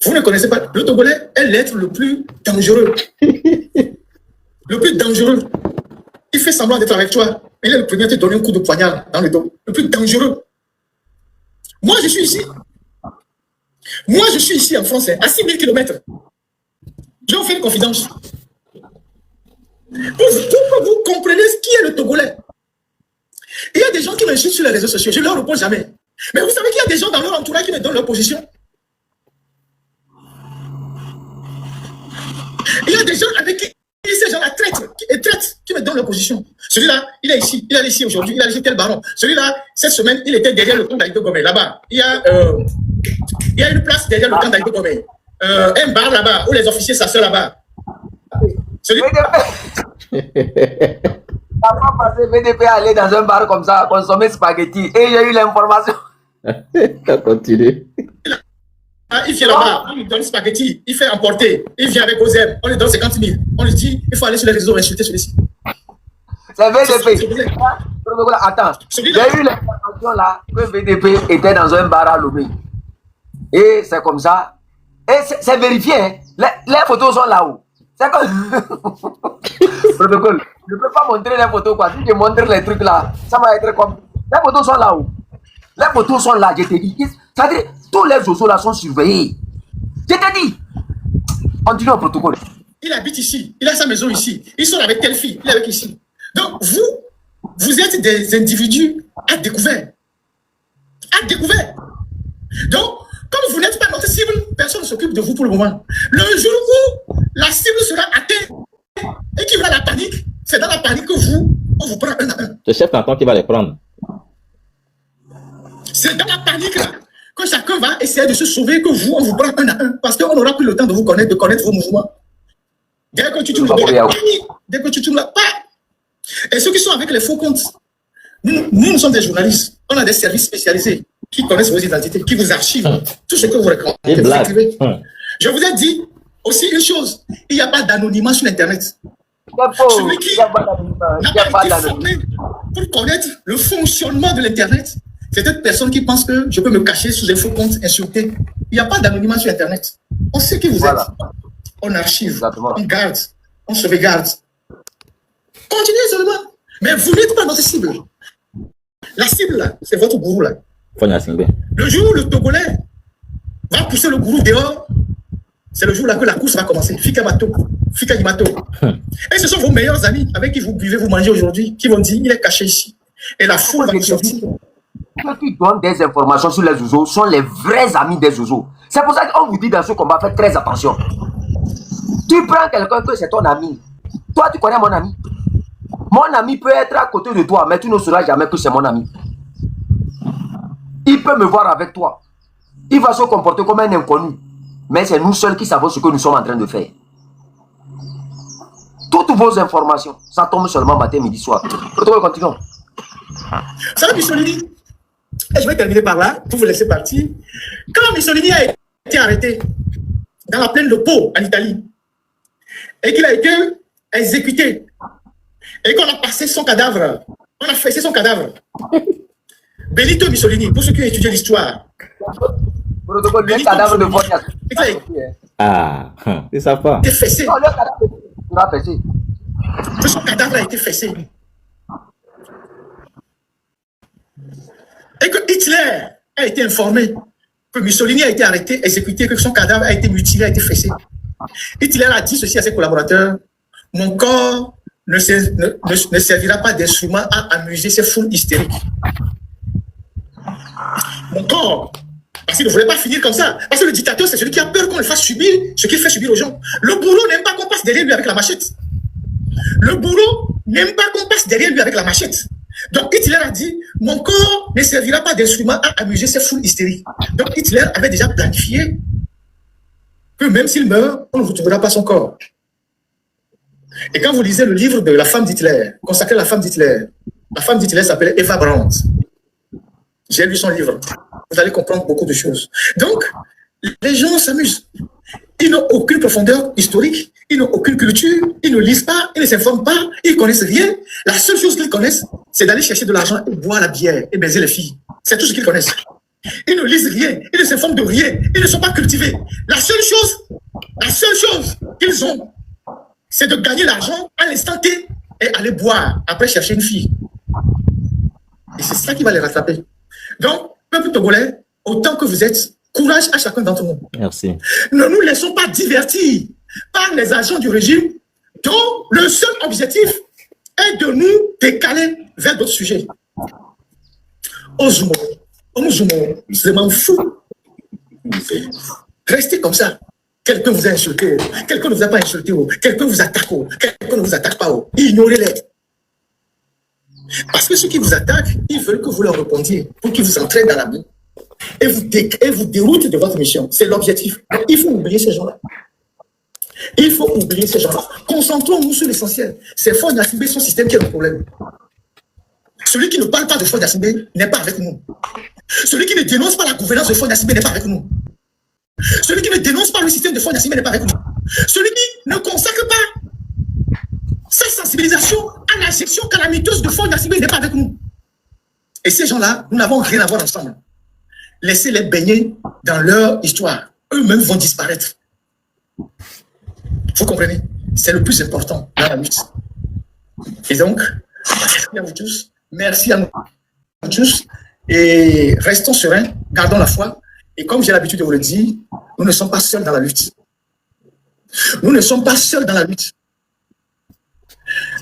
Vous ne connaissez pas. Le Togolais est l'être le plus dangereux. Le plus dangereux. Il fait semblant d'être avec toi. Mais il est le premier à te donner un coup de poignard dans le dos. Le plus dangereux. Moi, je suis ici. Moi, je suis ici en France, à 6000 km. Je vous fais une confidence. Pour que vous compreniez ce qui est le Togolais. Il y a des gens qui m'insultent sur les réseaux sociaux. Je ne leur réponds jamais. Mais vous savez qu'il y a des gens dans leur entourage qui me donnent leur position. Il y a des gens avec qui ces gens-là traitent, qui me donnent leur position. Celui-là, il est ici, il est ici aujourd'hui, il a laissé tel baron. Celui-là, cette semaine, il était derrière le camp d'Aïdo Gomé, là-bas. Il y a une place derrière le camp d'Aïdo Gomé. Un bar là-bas, où les officiers s'assoient là-bas. Ça va passer VDP aller dans un bar comme ça, consommer spaghetti. Et j'ai eu l'information. Continue. Il vient là-bas, on lui donne spaghetti, il fait emporter, il vient avec Ozem, on lui donne 50 000. On lui dit, il faut aller sur les réseaux insulter celui-ci. C'est VDP. Attends, j'ai eu l'information là que VDP était dans un bar à Lomé. Et c'est comme ça. Et c'est vérifié. Hein. Les photos sont là-haut. C'est comme... Protocole. Je ne peux pas montrer les photos, quoi. Si je montre les trucs là, ça va être comme... Les photos sont là-haut. Les photos sont là, je te dis. C'est-à-dire, tous les oiseaux là sont surveillés. Je te dis. Continue au protocole. Il habite ici. Il a sa maison ici. Il sort avec telle fille. Il est avec ici. Donc, vous êtes des individus à découvert. À découvert. Donc, comme vous n'êtes pas notre cible, personne ne s'occupe de vous pour le moment. Le jour où la cible sera atteinte et qu'il y aura la panique, c'est dans la panique que on vous prend un à un. C'est le chef canton qui va les prendre. C'est dans la panique là que chacun va essayer de se sauver, que on vous prend un à un. Parce qu'on n'aura plus le temps de vous connaître, de connaître vos mouvements. Dès que tu tournes la panique, dès que tu tournes la panique, Et ceux qui sont avec les faux comptes, nous sommes des journalistes. On a des services spécialisés qui connaissent vos identités, qui vous archivent tout ce que vous racontez. Je vous ai dit aussi une chose, il n'y a pas d'anonymat sur Internet. Celui qui n'a pas été formé pour connaître le fonctionnement de l'Internet, c'est cette personne qui pense que je peux me cacher sous des faux comptes insultés. Il n'y a pas d'anonymat sur Internet. On sait qui vous êtes. On archive, on garde, on sauvegarde. Continuez seulement. Mais vous n'êtes pas notre cible. La cible, là, c'est votre gourou, là. Le jour où le Togolais va pousser le gourou dehors, c'est le jour là que la course va commencer. Fika Imato. Et ce sont vos meilleurs amis avec qui vous buvez, vous mangez aujourd'hui, qui vont dire, il est caché ici. Et la foule va nous sortir. Ceux qui donnent des informations sur les oiseaux sont les vrais amis des oiseaux. C'est pour ça qu'on vous dit dans ce combat, faites très attention. Tu prends quelqu'un que c'est ton ami. Toi, tu connais mon ami. Mon ami peut être à côté de toi, mais tu ne sauras jamais que c'est mon ami. Il peut me voir avec toi. Il va se comporter comme un inconnu. Mais c'est nous seuls qui savons ce que nous sommes en train de faire. Toutes vos informations, ça tombe seulement matin, midi, soir. Protocole, continuons. Ça va, Mussolini? Et je vais terminer par là, pour vous laisser partir. Quand Mussolini a été arrêté dans la plaine de Pau, en Italie, et qu'il a été exécuté, et qu'on a passé son cadavre, on a fessé son cadavre. Benito Mussolini, pour ceux qui ont étudié l'histoire. Le cadavre de votre... Ah, c'est ça pas. Il a été fessé. Non, le cadavre a fessé. Son cadavre a été fessé. Et que Hitler a été informé que Mussolini a été arrêté, exécuté, que son cadavre a été mutilé, a été fessé. Hitler a dit ceci à ses collaborateurs: mon corps ne servira pas d'instrument à amuser ces foules hystériques. Mon corps, parce qu'il ne voulait pas finir comme ça. Parce que le dictateur, c'est celui qui a peur qu'on le fasse subir ce qu'il fait subir aux gens. Le bourreau n'aime pas qu'on passe derrière lui avec la machette. Le bourreau n'aime pas qu'on passe derrière lui avec la machette. Donc Hitler a dit, mon corps ne servira pas d'instrument à amuser ces foules hystériques. Donc Hitler avait déjà planifié que même s'il meurt, on ne retrouvera pas son corps. Et quand vous lisez le livre de la femme d'Hitler, consacré à la femme d'Hitler s'appelait Eva Braun. J'ai lu son livre. Vous allez comprendre beaucoup de choses. Donc, les gens s'amusent. Ils n'ont aucune profondeur historique, ils n'ont aucune culture, ils ne lisent pas, ils ne s'informent pas, ils ne connaissent rien. La seule chose qu'ils connaissent, c'est d'aller chercher de l'argent et boire la bière et baiser les filles. C'est tout ce qu'ils connaissent. Ils ne lisent rien, ils ne s'informent de rien, ils ne sont pas cultivés. La seule chose qu'ils ont, c'est de gagner l'argent à l'instant T et aller boire, après chercher une fille. Et c'est ça qui va les rattraper. Donc, peuple togolais, autant que vous êtes, courage à chacun d'entre nous. Merci. Ne nous laissons pas divertir par les agents du régime dont le seul objectif est de nous décaler vers d'autres sujets. Ozumo, je m'en fous. Restez comme ça. Quelqu'un vous a insulté, quelqu'un ne vous a pas insulté, quelqu'un vous attaque, quelqu'un ne vous attaque pas. Ignorez-les. Parce que ceux qui vous attaquent, ils veulent que vous leur répondiez pour qu'ils vous entraînent dans la boue et vous déroutent de votre mission. C'est l'objectif. Il faut oublier ces gens-là. Il faut oublier ces gens-là. Concentrons-nous sur l'essentiel. C'est Faure Gnassingbé, son système qui est le problème. Celui qui ne parle pas de Faure Gnassingbé n'est pas avec nous. Celui qui ne dénonce pas la gouvernance de Faure Gnassingbé n'est pas avec nous. Celui qui ne dénonce pas le système de Faure Gnassingbé n'est pas avec nous. Celui qui ne consacre pas sa sensibilisation à la gestion calamiteuse de Faure Gnassingbé n'est pas avec nous. Et ces gens-là, nous n'avons rien à voir ensemble. Laissez-les baigner dans leur histoire. Eux-mêmes vont disparaître. Vous comprenez? C'est le plus important dans la lutte. Et donc, merci à vous tous. Merci à nous tous. Et restons sereins, gardons la foi. Et comme j'ai l'habitude de vous le dire, nous ne sommes pas seuls dans la lutte. Nous ne sommes pas seuls dans la lutte.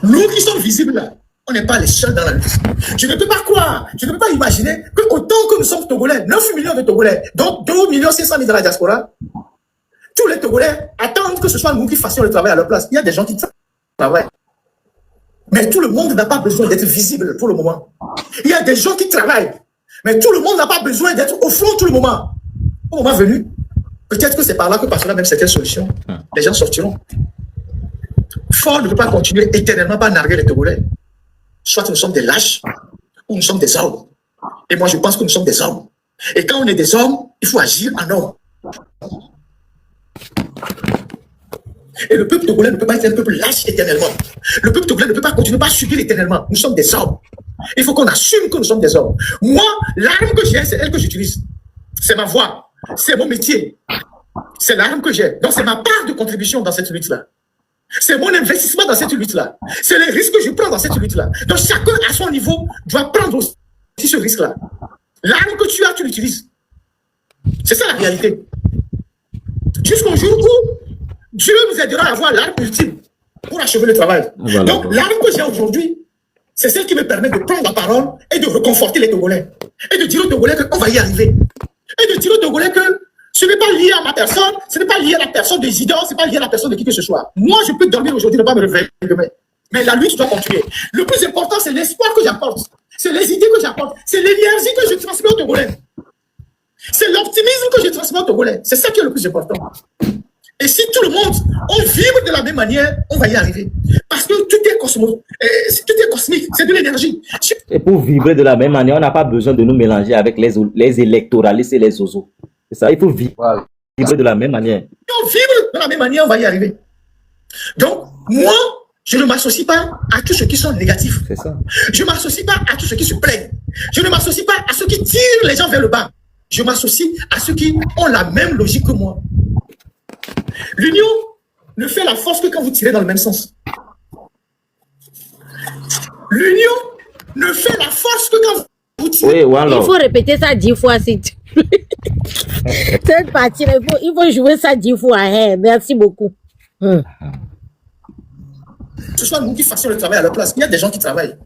Nous qui sommes visibles là, on n'est pas les seuls dans la lutte. Je ne peux pas croire, je ne peux pas imaginer que autant que nous sommes Togolais, 9 millions de Togolais, donc 2 500 000 dans la diaspora, tous les Togolais attendent que ce soit nous qui fassions le travail à leur place. Il y a des gens qui travaillent. Mais tout le monde n'a pas besoin d'être visible pour le moment. Il y a des gens qui travaillent. Mais tout le monde n'a pas besoin d'être au front tout le moment. Au moment venu, peut-être que c'est par là que passera même certaines solutions. Les gens sortiront. Faure ne peut pas continuer éternellement par narguer les Togolais. soit nous sommes des lâches, ou nous sommes des hommes. Et moi, je pense que nous sommes des hommes. Et quand on est des hommes, il faut agir en homme. Et le peuple togolais ne peut pas être un peuple lâche éternellement. Le peuple togolais ne peut pas continuer à subir éternellement. Nous sommes des hommes. Il faut qu'on assume que nous sommes des hommes. Moi, l'arme que j'ai, c'est elle que j'utilise. C'est ma voix. C'est mon métier. C'est l'arme que j'ai. Donc, c'est ma part de contribution dans cette lutte-là. C'est mon investissement dans cette lutte-là. C'est les risques que je prends dans cette lutte-là. Donc, chacun à son niveau doit prendre aussi ce risque-là. L'arme que tu as, tu l'utilises. C'est ça la réalité. Jusqu'au jour où Dieu nous aidera à avoir l'arme ultime pour achever le travail. Voilà. Donc, l'arme que j'ai aujourd'hui, c'est celle qui me permet de prendre la parole et de reconforter les Togolais. Et de dire aux Togolais qu'on va y arriver. Et de dire aux Togolais que ce n'est pas lié à ma personne, ce n'est pas lié à la personne des idents, ce n'est pas lié à la personne de qui que ce soit. Moi, je peux dormir aujourd'hui, ne pas me réveiller demain. Mais la lutte doit continuer. Le plus important, c'est l'espoir que j'apporte. C'est les idées que j'apporte. C'est l'énergie que je transmets aux Togolais. C'est l'optimisme que je transmets aux Togolais. C'est ça qui est le plus important. Et si tout le monde, on vibre de la même manière, on va y arriver. Parce que tout est cosmique, c'est de l'énergie. Et pour vibrer de la même manière, on n'a pas besoin de nous mélanger avec les électoralistes et les oiseaux. C'est ça, il faut vibrer de la même manière. Si on vibre de la même manière, on va y arriver. Donc, moi, je ne m'associe pas à tous ceux qui sont négatifs. C'est ça. Je ne m'associe pas à tous ceux qui se plaignent. Je ne m'associe pas à ceux qui tirent les gens vers le bas. Je m'associe à ceux qui ont la même logique que moi. L'union ne fait la force que quand vous tirez dans le même sens. L'union ne fait la force que quand vous tirez. Oui, il faut répéter ça 10 fois. Cette partie, il faut jouer ça 10 fois. Hein. Merci beaucoup. Ce soit nous qui fassions le travail à leur place. Il y a des gens qui travaillent.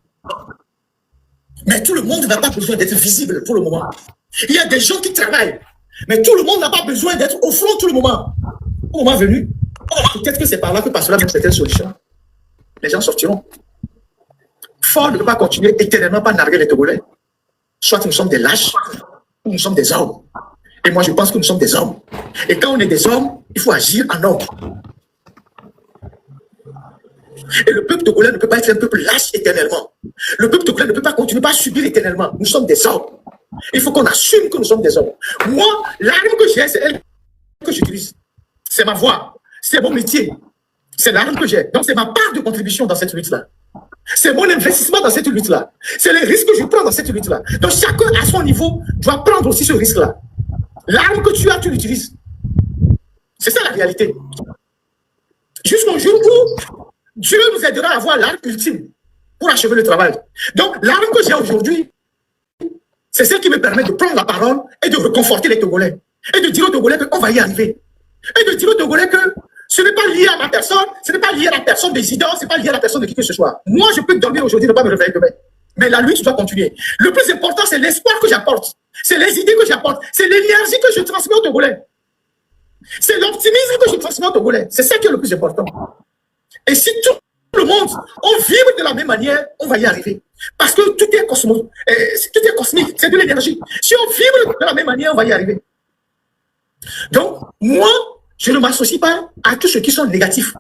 Mais tout le monde n'a pas besoin d'être visible pour le moment. Il y a des gens qui travaillent. Mais tout le monde n'a pas besoin d'être au front tout le moment. Au moment venu, peut-être que c'est par là que passera même certaines solutions. Les gens sortiront. Fort ne peut pas continuer éternellement par narguer les Togolais. Soit nous sommes des lâches, ou nous sommes des hommes. Et moi, je pense que nous sommes des hommes. Et quand on est des hommes, il faut agir en homme. Et le peuple togolais ne peut pas être un peuple lâche éternellement. Le peuple togolais ne peut pas continuer à subir éternellement. Nous sommes des hommes. Il faut qu'on assume que nous sommes des hommes. Moi, l'arme que j'ai, c'est elle que j'utilise. C'est ma voix. C'est mon métier. C'est l'arme que j'ai. Donc, c'est ma part de contribution dans cette lutte-là. C'est mon investissement dans cette lutte-là. C'est les risques que je prends dans cette lutte-là. Donc, chacun à son niveau doit prendre aussi ce risque-là. L'arme que tu as, tu l'utilises. C'est ça la réalité. Jusqu'au jour où Dieu nous aidera à avoir l'arme ultime pour achever le travail. Donc, l'arme que j'ai aujourd'hui, c'est celle qui me permet de prendre la parole et de reconforter les Togolais. Et de dire aux Togolais qu'on va y arriver. Et de dire aux Togolais que ce n'est pas lié à ma personne, ce n'est pas lié à la personne des idents, ce n'est pas lié à la personne de qui que ce soit. Moi, je peux dormir aujourd'hui, ne pas me réveiller demain. Mais la lutte doit continuer. Le plus important, c'est l'espoir que j'apporte. C'est les idées que j'apporte. C'est l'énergie que je transmets aux Togolais. C'est l'optimisme que je transmets aux Togolais. C'est ça qui est le plus important. Et si tout le monde, on vibre de la même manière, on va y arriver. Parce que tout est cosmique, c'est de l'énergie. Si on vibre de la même manière, on va y arriver. Donc, moi, je ne m'associe pas à tous ceux qui sont négatifs.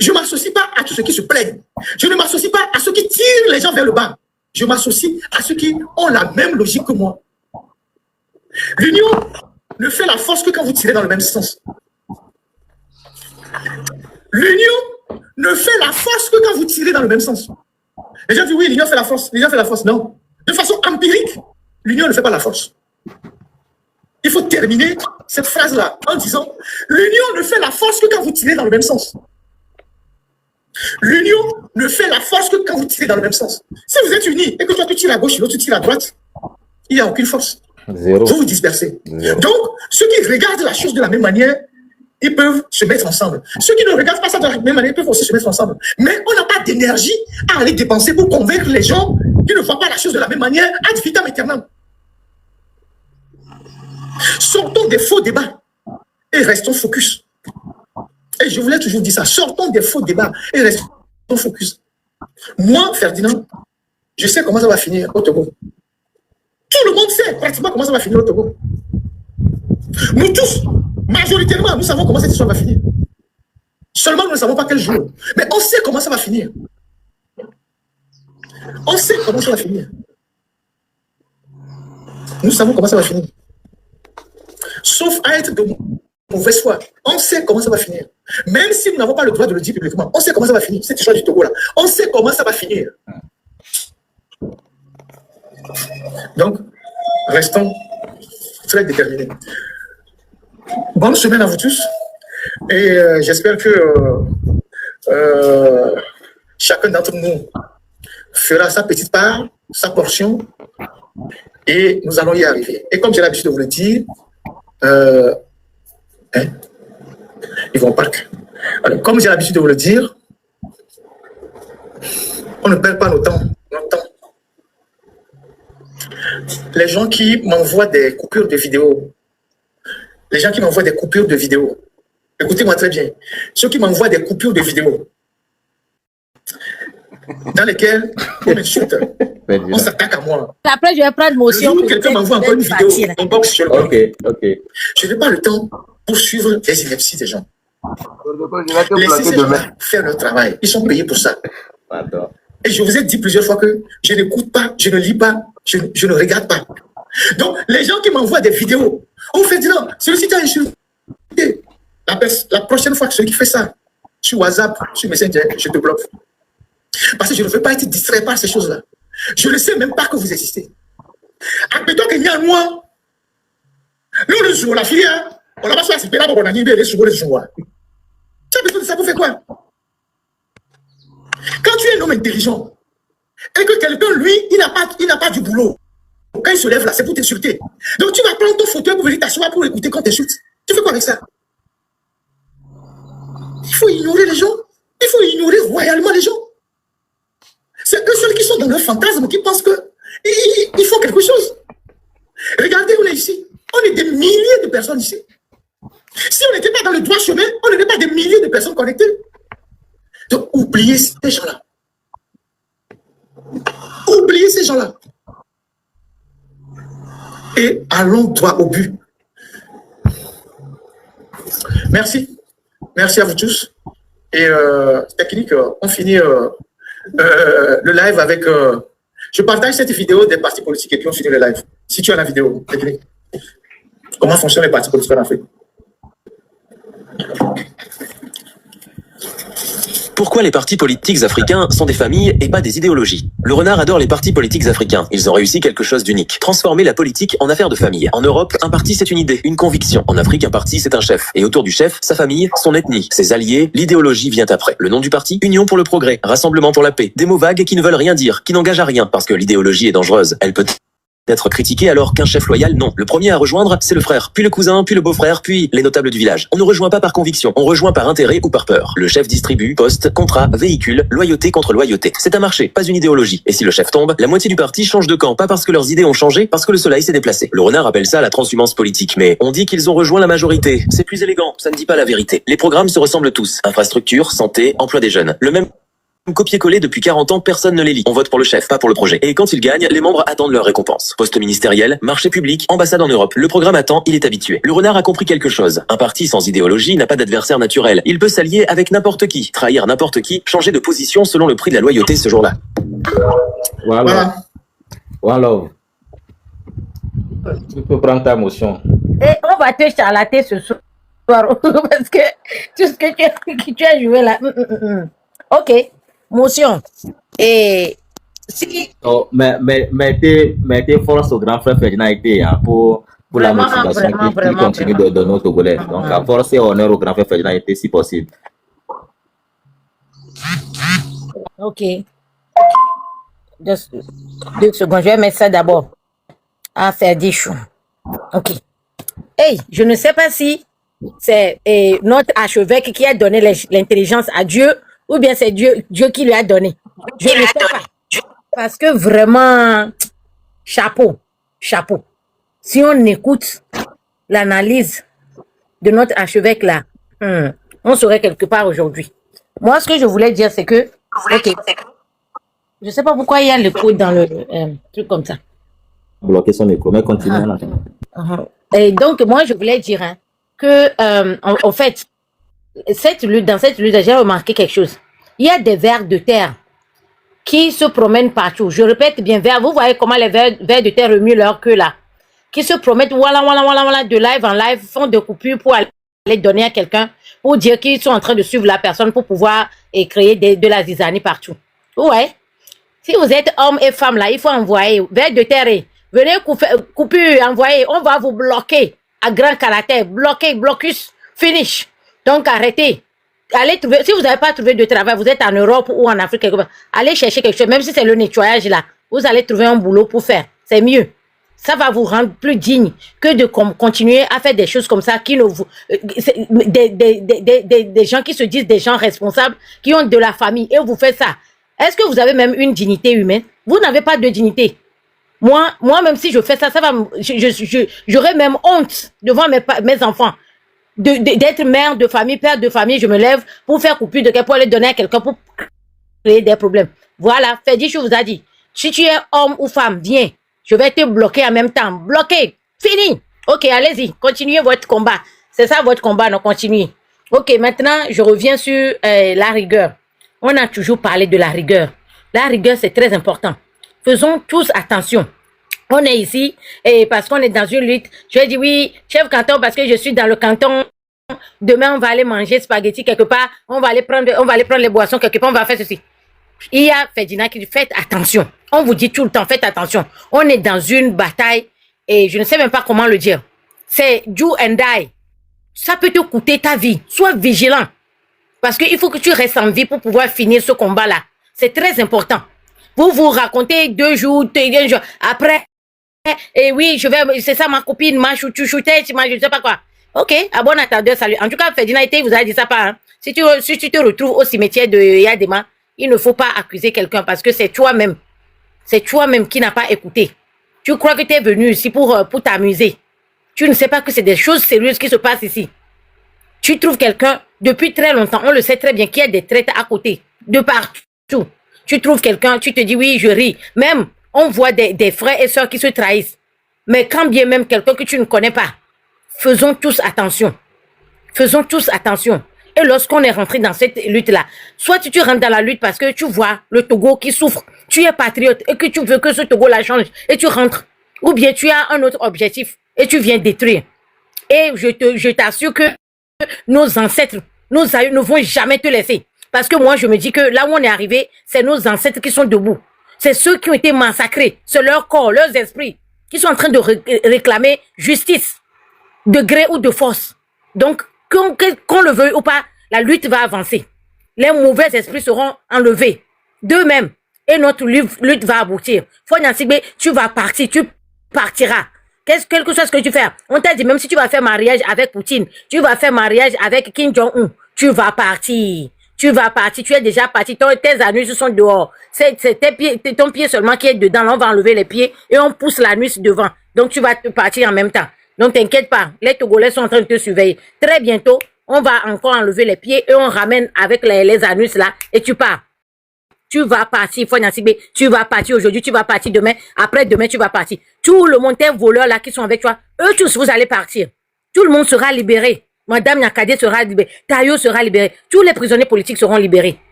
Je ne m'associe pas à tous ceux qui se plaignent. Je ne m'associe pas à ceux qui tirent les gens vers le bas. Je m'associe à ceux qui ont la même logique que moi. L'union ne fait la force que quand vous tirez dans le même sens. L'union ne fait la force que quand vous tirez dans le même sens. Les gens disent oui, l'union fait la force. L'union fait la force. Non. De façon empirique, l'union ne fait pas la force. Il faut terminer cette phrase-là en disant l'union ne fait la force que quand vous tirez dans le même sens. L'union ne fait la force que quand vous tirez dans le même sens. Si vous êtes unis et que toi tu tires à gauche et l'autre tu tires à droite, il n'y a aucune force. Zéro. Vous vous dispersez. Zéro. Donc, ceux qui regardent la chose de la même manière, ils peuvent se mettre ensemble. Ceux qui ne regardent pas ça de la même manière, ils peuvent aussi se mettre ensemble. Mais on n'a pas d'énergie à aller dépenser pour convaincre les gens qui ne voient pas la chose de la même manière ad vitam aeternam. Sortons des faux débats et restons focus. Et je voulais toujours dire ça. Sortons des faux débats et restons focus. Moi, Ferdinand, je sais comment ça va finir au Togo. Tout le monde sait pratiquement comment ça va finir au Togo. Nous tous, majoritairement, nous savons comment cette histoire va finir. Seulement, nous ne savons pas quel jour. Mais on sait comment ça va finir. On sait comment ça va finir. Nous savons comment ça va finir. Sauf à être de mauvaise foi. On sait comment ça va finir. Même si nous n'avons pas le droit de le dire publiquement, on sait comment ça va finir. Cette histoire du Togo là, on sait comment ça va finir. Donc, restons très déterminés. Bonne semaine à vous tous. Et j'espère que chacun d'entre nous fera sa petite part, sa portion, et nous allons y arriver. Et comme j'ai l'habitude de vous le dire, ils vont au parc. Alors, comme j'ai l'habitude de vous le dire, on ne perd pas notre temps. Les gens qui m'envoient des coupures de vidéos, écoutez-moi très bien, ceux qui m'envoient des coupures de vidéos dans lesquelles on m'insulte, on s'attaque à moi. Après, je vais prendre motion. Le jour où quelqu'un m'envoie encore une vidéo, on boxe sur le banc. Je n'ai pas le temps pour suivre les inepties des gens. Laissez ces gens faire leur travail. Ils sont payés pour ça. Et je vous ai dit plusieurs fois que je n'écoute pas, je ne lis pas, je ne regarde pas. Donc, les gens qui m'envoient des vidéos, on fait dire non, celui-ci t'a insulté. La prochaine fois que celui qui fait ça, sur WhatsApp, sur Messenger, je te bloque. Parce que je ne veux pas être distrait par ces choses-là. Je ne sais même pas que vous existez. Admettons qu'il y a un mois, nous, le jour, la filière, on a pas ça, c'est là pour qu'on a dit, les jours. Tu as besoin de ça pour faire quoi? Quand tu es un homme intelligent, et que quelqu'un, lui, il n'a pas du boulot, quand il se lève là, c'est pour t'insulter. Donc tu vas prendre ton fauteuil pour venir t'asseoir pour écouter quand t'insultes. Tu fais quoi avec ça? Il faut ignorer les gens. Il faut ignorer royalement les gens. C'est eux seuls qui sont dans leur fantasme, qui pensent qu'ils font quelque chose. Regardez, on est ici. On est des milliers de personnes ici. Si on n'était pas dans le droit chemin, on n'était pas des milliers de personnes connectées. Donc, oubliez ces gens-là. Oubliez ces gens-là. Et allons droit au but. Merci. Merci à vous tous. Et technique, on finit le live avec... je partage cette vidéo des partis politiques et puis on finit le live. Si tu as la vidéo, technique. Comment fonctionnent les partis politiques en Afrique? Pourquoi les partis politiques africains sont des familles et pas des idéologies? Le renard adore les partis politiques africains. Ils ont réussi quelque chose d'unique. Transformer la politique en affaire de famille. En Europe, un parti c'est une idée, une conviction. En Afrique, un parti c'est un chef. Et autour du chef, sa famille, son ethnie, ses alliés, l'idéologie vient après. Le nom du parti, Union pour le progrès, Rassemblement pour la paix. Des mots vagues qui ne veulent rien dire, qui n'engagent à rien, parce que l'idéologie est dangereuse. Elle peut d'être critiqué alors qu'un chef loyal, non. Le premier à rejoindre, c'est le frère, puis le cousin, puis le beau-frère, puis les notables du village. On ne rejoint pas par conviction, on rejoint par intérêt ou par peur. Le chef distribue, poste, contrat, véhicule, loyauté contre loyauté. C'est un marché, pas une idéologie. Et si le chef tombe, la moitié du parti change de camp, pas parce que leurs idées ont changé, parce que le soleil s'est déplacé. Le renard appelle ça la transhumance politique, mais on dit qu'ils ont rejoint la majorité. C'est plus élégant, ça ne dit pas la vérité. Les programmes se ressemblent tous. Infrastructure, santé, emploi des jeunes. Le même copier-coller depuis 40 ans, personne ne les lit. On vote pour le chef, pas pour le projet. Et quand ils gagnent, les membres attendent leur récompense. Poste ministériel, marché public, ambassade en Europe. Le programme attend, il est habitué. Le renard a compris quelque chose. Un parti sans idéologie n'a pas d'adversaire naturel. Il peut s'allier avec n'importe qui, trahir n'importe qui, changer de position selon le prix de la loyauté ce jour-là. Voilà. Voilà. Tu peux prendre ta motion. Et on va te charlater ce soir. Parce que tout ce que tu as joué là. Ok. Motion. Et si... Oh, mettez force au grand frère Ferdinand pour la motivation qui continue de donner au Togolais. Donc, à force et honneur au grand frère Ferdinand si possible. Ok. 2 secondes. Je vais mettre ça d'abord. À faire des choux. Ok. Hey, je ne sais pas si c'est notre archevêque qui a donné l'intelligence à Dieu ou bien c'est Dieu qui lui a donné. Je ne sais pas. Parce que vraiment, chapeau. Si on écoute l'analyse de notre archevêque là, on serait quelque part aujourd'hui. Moi, ce que je voulais dire, c'est que, ok, je ne sais pas pourquoi il y a le code dans le truc comme ça. Bloquer son micro, mais continue. Et donc, moi, je voulais dire que, en fait, dans cette lutte, j'ai remarqué quelque chose. Il y a des vers de terre qui se promènent partout. Je répète bien, vous voyez comment les vers de terre remuent leur queue là. Qui se promettent, voilà, de live en live, font des coupures pour aller donner à quelqu'un, pour dire qu'ils sont en train de suivre la personne pour pouvoir créer de la zizanie partout. Ouais. Si vous êtes homme et femme là, il faut envoyer vers de terre. Venez couper, envoyer, on va vous bloquer à grand caractère. Bloquer, blocus, finish. Donc arrêtez. Allez trouver, si vous n'avez pas trouvé de travail, vous êtes en Europe ou en Afrique, quelque part, allez chercher quelque chose, même si c'est le nettoyage là, vous allez trouver un boulot pour faire. C'est mieux. Ça va vous rendre plus digne que de continuer à faire des choses comme ça qui ne vous, des gens qui se disent des gens responsables, qui ont de la famille et vous faites ça. Est-ce que vous avez même une dignité humaine? Vous n'avez pas de dignité. Moi, même si je fais ça, ça va, j'aurais même honte devant mes enfants d'être mère de famille, père de famille. Je me lève pour faire coupure de quelqu'un, pour aller donner à quelqu'un pour créer des problèmes. Voilà, Ferdichou vous a dit. Si tu es homme ou femme, viens. Je vais te bloquer en même temps. Bloqué. Fini. Ok, allez-y. Continuez votre combat. C'est ça votre combat, non? Continuez. Ok, maintenant, je reviens sur la rigueur. On a toujours parlé de la rigueur. La rigueur, c'est très important. Faisons tous attention. On est ici et parce qu'on est dans une lutte. Je vais dire oui, chef canton, parce que je suis dans le canton. Demain, on va aller manger spaghetti quelque part. On va aller prendre les boissons quelque part. On va faire ceci. Il y a Ferdinand qui dit faites attention. On vous dit tout le temps, faites attention. On est dans une bataille et je ne sais même pas comment le dire. C'est do and die. Ça peut te coûter ta vie. Sois vigilant. Parce qu'il faut que tu restes en vie pour pouvoir finir ce combat-là. C'est très important. Vous vous racontez 2 jours, 1 jour. Après, et oui, c'est ça ma copine, ma chouchouchouchette, je ne sais pas quoi. Ok, à bon attendeur, salut. En tout cas, Ferdinand vous a dit ça pas. Hein. Si tu te retrouves au cimetière de Yadema, il ne faut pas accuser quelqu'un parce que c'est toi-même. C'est toi-même qui n'as pas écouté. Tu crois que tu es venu ici pour t'amuser. Tu ne sais pas que c'est des choses sérieuses qui se passent ici. Tu trouves quelqu'un, depuis très longtemps, on le sait très bien, qui a des traites à côté, de partout. Tu trouves quelqu'un, tu te dis oui, je ris. Même, on voit des frères et sœurs qui se trahissent. Mais quand bien même quelqu'un que tu ne connais pas, faisons tous attention. Faisons tous attention. Et lorsqu'on est rentré dans cette lutte-là, soit tu rentres dans la lutte parce que tu vois le Togo qui souffre, tu es patriote et que tu veux que ce Togo-là change et tu rentres. Ou bien tu as un autre objectif et tu viens détruire. Et je t'assure que nos ancêtres, nos aïeux ne vont jamais te laisser. Parce que moi, je me dis que là où on est arrivé, c'est nos ancêtres qui sont debout. C'est ceux qui ont été massacrés. C'est leur corps, leurs esprits, qui sont en train de réclamer justice, de gré ou de force. Donc, qu'on le veuille ou pas, la lutte va avancer. Les mauvais esprits seront enlevés d'eux-mêmes. Et notre lutte va aboutir. Fognassigbe, tu vas partir, tu partiras. Quelque chose que tu fais. On t'a dit, même si tu vas faire mariage avec Poutine, tu vas faire mariage avec Kim Jong-un, tu vas partir. Tu vas partir, tu es déjà parti, tes anus sont dehors. C'est ton pied seulement qui est dedans. Là, on va enlever les pieds et on pousse l'anus devant. Donc, tu vas partir en même temps. Donc, t'inquiète pas, les Togolais sont en train de te surveiller. Très bientôt, on va encore enlever les pieds et on ramène avec les anus là et tu pars. Tu vas partir, Fognassigbe, tu vas partir aujourd'hui, tu vas partir demain, après-demain, tu vas partir. Tout le monde, tes voleurs là qui sont avec toi, eux tous, vous allez partir. Tout le monde sera libéré. Madame Nyakade sera libérée, Tayo sera libéré. Tous les prisonniers politiques seront libérés.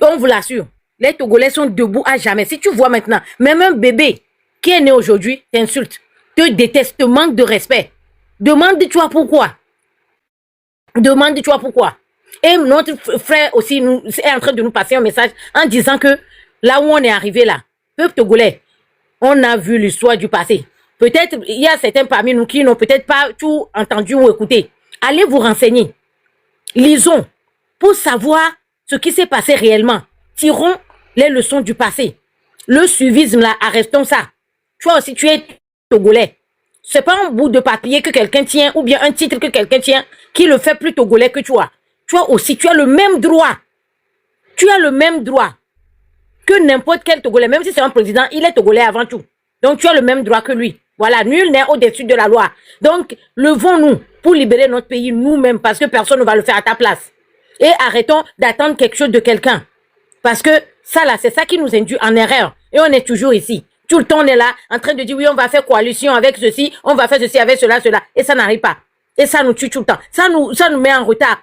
On vous l'assure. Les Togolais sont debout à jamais. Si tu vois maintenant, même un bébé qui est né aujourd'hui t'insulte, te déteste, te manque de respect. Demande-toi pourquoi. Demande-toi pourquoi. Et notre frère aussi est en train de nous passer un message en disant que là où on est arrivé là, peuple togolais, on a vu l'histoire du passé. Peut-être il y a certains parmi nous qui n'ont peut-être pas tout entendu ou écouté. Allez vous renseigner. Lisons pour savoir ce qui s'est passé réellement. Tirons les leçons du passé. Le suivisme là, arrêtons ça. Toi aussi tu es togolais. C'est pas un bout de papier que quelqu'un tient ou bien un titre que quelqu'un tient qui le fait plus togolais que toi. Toi aussi, tu as le même droit. Tu as le même droit que n'importe quel Togolais. Même si c'est un président, il est Togolais avant tout. Donc, tu as le même droit que lui. Voilà, nul n'est au-dessus de la loi. Donc, levons-nous pour libérer notre pays nous-mêmes parce que personne ne va le faire à ta place. Et arrêtons d'attendre quelque chose de quelqu'un. Parce que ça là, c'est ça qui nous induit en erreur. Et on est toujours ici. Tout le temps, on est là en train de dire oui, on va faire coalition avec ceci, on va faire ceci avec cela, cela. Et ça n'arrive pas. Et ça nous tue tout le temps. Ça nous met en retard.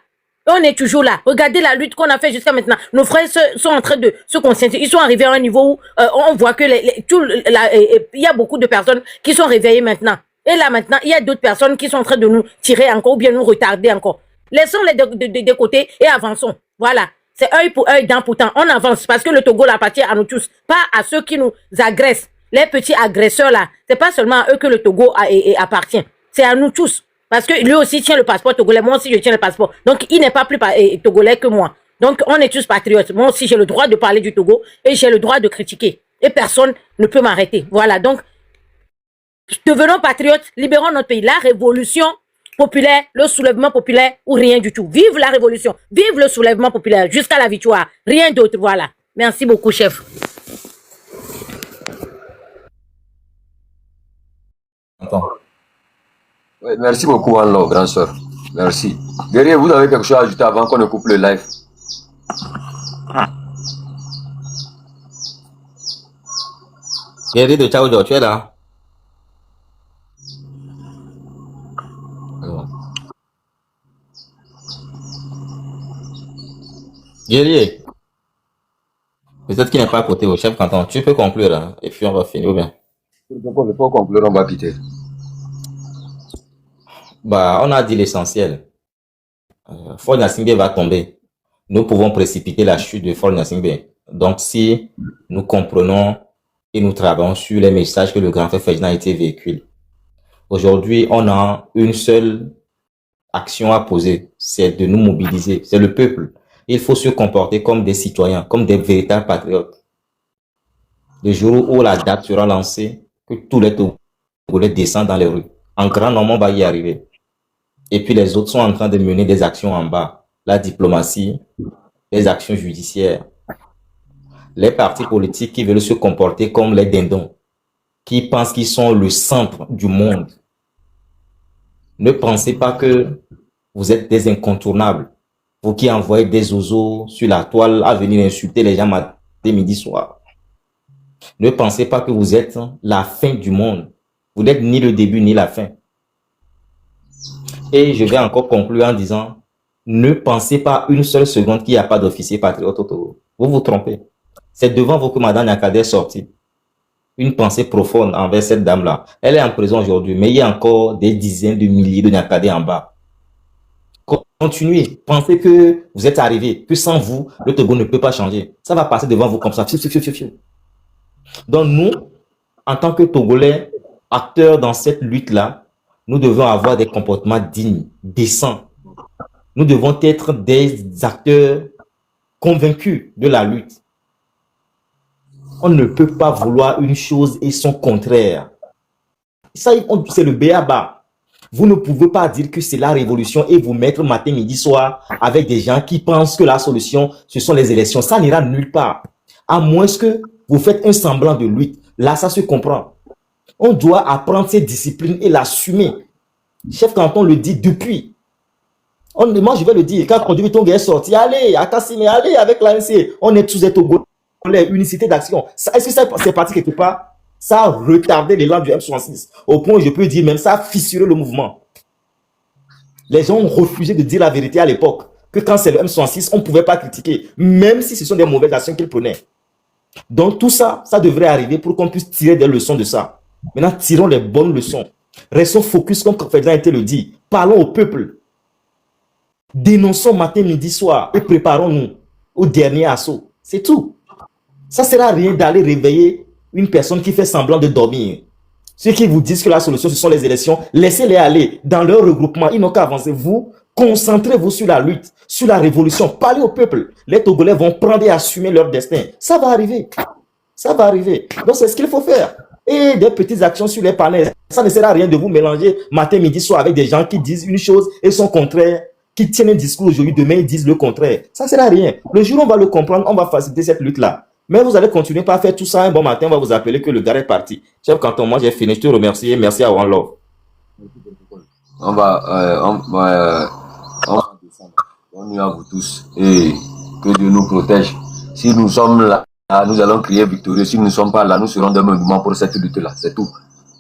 Et on est toujours là. Regardez la lutte qu'on a fait jusqu'à maintenant. Nos frères sont en train de se conscientiser. Ils sont arrivés à un niveau où on voit que il y a beaucoup de personnes qui sont réveillées maintenant. Et là maintenant, il y a d'autres personnes qui sont en train de nous tirer encore ou bien nous retarder encore. Laissons-les de côté et avançons. Voilà. C'est œil pour œil, dent pour dent. On avance parce que le Togo appartient à nous tous, pas à ceux qui nous agressent. Les petits agresseurs là, c'est pas seulement à eux que le Togo appartient. C'est à nous tous. Parce que lui aussi tient le passeport togolais. Moi aussi, je tiens le passeport. Donc, il n'est pas plus togolais que moi. Donc, on est tous patriotes. Moi aussi, j'ai le droit de parler du Togo et j'ai le droit de critiquer. Et personne ne peut m'arrêter. Voilà. Donc, devenons patriotes, libérons notre pays. La révolution populaire, le soulèvement populaire ou rien du tout. Vive la révolution. Vive le soulèvement populaire jusqu'à la victoire. Rien d'autre. Voilà. Merci beaucoup, chef. Attends. Ouais, merci beaucoup, Anlo, grand soeur. Merci. Derrière, vous avez quelque chose à ajouter avant qu'on ne coupe le live? Guerrier de Tchaoujo, tu es là? Guerrier. Peut-être qu'il n'est pas à côté au chef canton. Tu peux conclure, hein, et puis on va finir, ou bien? Je peux conclure, on va piter. Bah, on a dit l'essentiel. Faure Gnassingbé va tomber. Nous pouvons précipiter la chute de Faure Gnassingbé. Donc, si nous comprenons et nous travaillons sur les messages que le grand frère Ferdinand a été véhicule. Aujourd'hui, on a une seule action à poser, c'est de nous mobiliser. C'est le peuple. Il faut se comporter comme des citoyens, comme des véritables patriotes. Le jour où la date sera lancée, que tous les Togolais descendent dans les rues. En grand nombre, on va y arriver. Et puis les autres sont en train de mener des actions en bas. La diplomatie, les actions judiciaires. Les partis politiques qui veulent se comporter comme les dindons, qui pensent qu'ils sont le centre du monde. Ne pensez pas que vous êtes des incontournables. Vous qui envoyez des oiseaux sur la toile à venir insulter les gens matin, midi, soir. Ne pensez pas que vous êtes la fin du monde. Vous n'êtes ni le début ni la fin. Et je vais encore conclure en disant, ne pensez pas une seule seconde qu'il n'y a pas d'officier patriote au Togo. Vous vous trompez. C'est devant vous que Madame Nyakade est sortie. Une pensée profonde envers cette dame-là. Elle est en prison aujourd'hui, mais il y a encore des dizaines de milliers de Nyakade en bas. Continuez. Pensez que vous êtes arrivé, que sans vous, le Togo ne peut pas changer. Ça va passer devant vous comme ça. Donc nous, en tant que Togolais, acteurs dans cette lutte-là, nous devons avoir des comportements dignes, décents. Nous devons être des acteurs convaincus de la lutte. On ne peut pas vouloir une chose et son contraire. Ça, c'est le b.a.-ba. Vous ne pouvez pas dire que c'est la révolution et vous mettre matin, midi, soir avec des gens qui pensent que la solution, ce sont les élections. Ça n'ira nulle part. À moins que vous faites un semblant de lutte. Là, ça se comprend. On doit apprendre cette discipline et l'assumer. Chef Canton le dit depuis. Moi, je vais le dire. Quand Conduit Tonga est sorti, allez, à Kassime, allez avec l'ANC. On est tous des Togolais, unicité d'action. Est-ce que ça c'est parti quelque part? Ça a retardé l'élan du M66. Au point où je peux dire même ça a fissuré le mouvement. Les gens ont refusé de dire la vérité à l'époque. Que quand c'est le M66, on ne pouvait pas critiquer. Même si ce sont des mauvaises actions qu'ils prenaient. Donc tout ça, ça devrait arriver pour qu'on puisse tirer des leçons de ça. Maintenant, tirons les bonnes leçons. Restons focus comme Ferdinand était le dit. Parlons au peuple. Dénonçons matin, midi, soir et préparons-nous au dernier assaut. C'est tout. Ça ne sert à rien d'aller réveiller une personne qui fait semblant de dormir. Ceux qui vous disent que la solution, ce sont les élections, laissez-les aller dans leur regroupement. Ils n'ont qu'à avancer. Vous, concentrez-vous sur la lutte, sur la révolution. Parlez au peuple. Les Togolais vont prendre et assumer leur destin. Ça va arriver. Ça va arriver. Donc, c'est ce qu'il faut faire. Et des petites actions sur les panels. Ça ne sert à rien de vous mélanger matin, midi, soir avec des gens qui disent une chose et son contraire, qui tiennent un discours aujourd'hui, demain ils disent le contraire. Ça ne sert à rien. Le jour où on va le comprendre, on va faciliter cette lutte-là. Mais vous allez continuer par faire tout ça. Un bon matin, on va vous appeler que le gars est parti. Chef Canton, moi j'ai fini. Je te remercie. Merci à One Love. On va descendre. Bonne nuit à vous tous. Et que Dieu nous protège. Si nous sommes là, nous allons crier victorieux. Si nous ne sommes pas là, nous serons des monuments pour cette lutte-là. C'est tout.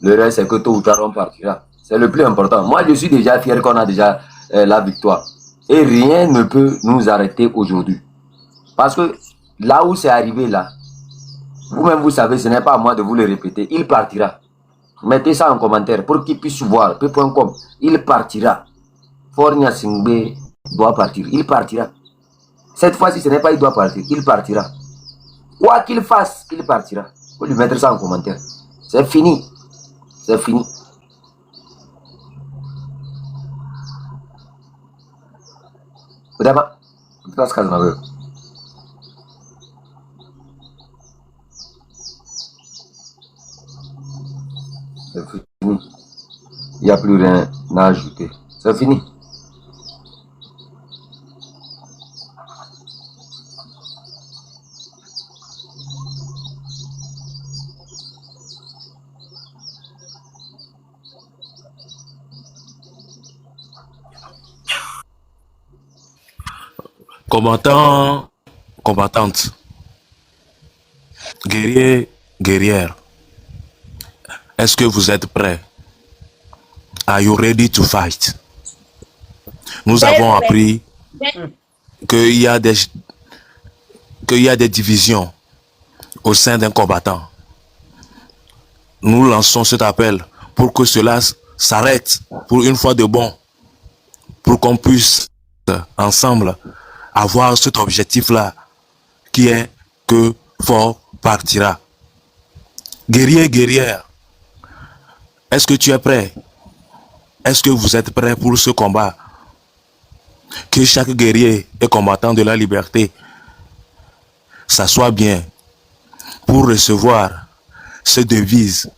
Le reste, c'est que tôt ou tard, on partira. C'est le plus important. Moi, je suis déjà fier qu'on a déjà la victoire. Et rien ne peut nous arrêter aujourd'hui. Parce que là où c'est arrivé là, vous-même vous savez, ce n'est pas à moi de vous le répéter, il partira. Mettez ça en commentaire pour qu'il puisse voir, p.com, il partira. Fornia Singbe doit partir, il partira. Cette fois-ci, ce n'est pas il doit partir, il partira. Quoi qu'il fasse, il partira. Il faut lui mettre ça en commentaire. C'est fini. C'est fini. Udah, kita sekarang lagi. C'est fini. Il n'y a plus rien à ajouter. C'est fini. Combattant, combattante, guerrier, guerrière, est-ce que vous êtes prêts? Are you ready to fight? Nous avons appris qu'il y a des divisions au sein d'un combattant. Nous lançons cet appel pour que cela s'arrête pour une fois de bon, pour qu'on puisse ensemble avoir cet objectif-là qui est que fort partira. Guerrier, guerrière, est-ce que tu es prêt? Est-ce que vous êtes prêts pour ce combat? Que chaque guerrier et combattant de la liberté s'assoie bien pour recevoir cette devise,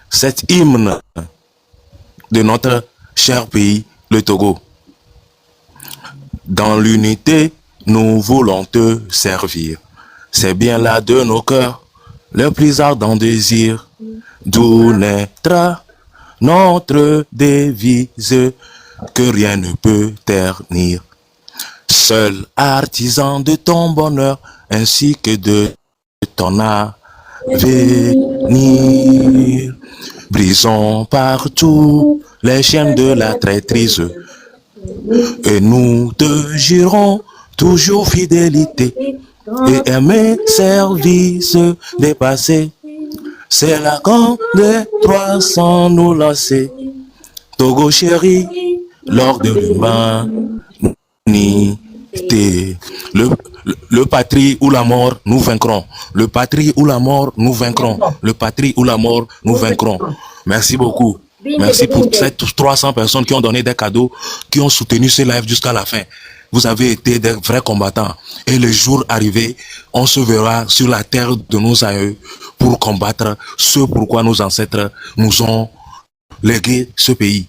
cet hymne de notre cher pays, le Togo. Dans l'unité, nous voulons te servir. C'est bien là de nos cœurs, le plus ardent désir, d'où naîtra notre devise que rien ne peut ternir. Seul artisan de ton bonheur ainsi que de ton avenir. Brisons partout les chaînes de la traîtrise et nous te jurons toujours fidélité et aimer service dépassé. C'est la grande des 300 nous lancer. Togo chéri, lors de l'humanité. Le patrie ou la mort, nous vaincrons. Le patrie ou la mort, nous vaincrons. Le patrie ou la mort, nous vaincrons. Merci beaucoup. Merci pour ces 300 personnes qui ont donné des cadeaux, qui ont soutenu ce live jusqu'à la fin. Vous avez été des vrais combattants. Et le jour arrivé, on se verra sur la terre de nos aïeux pour combattre ce pourquoi nos ancêtres nous ont légué ce pays.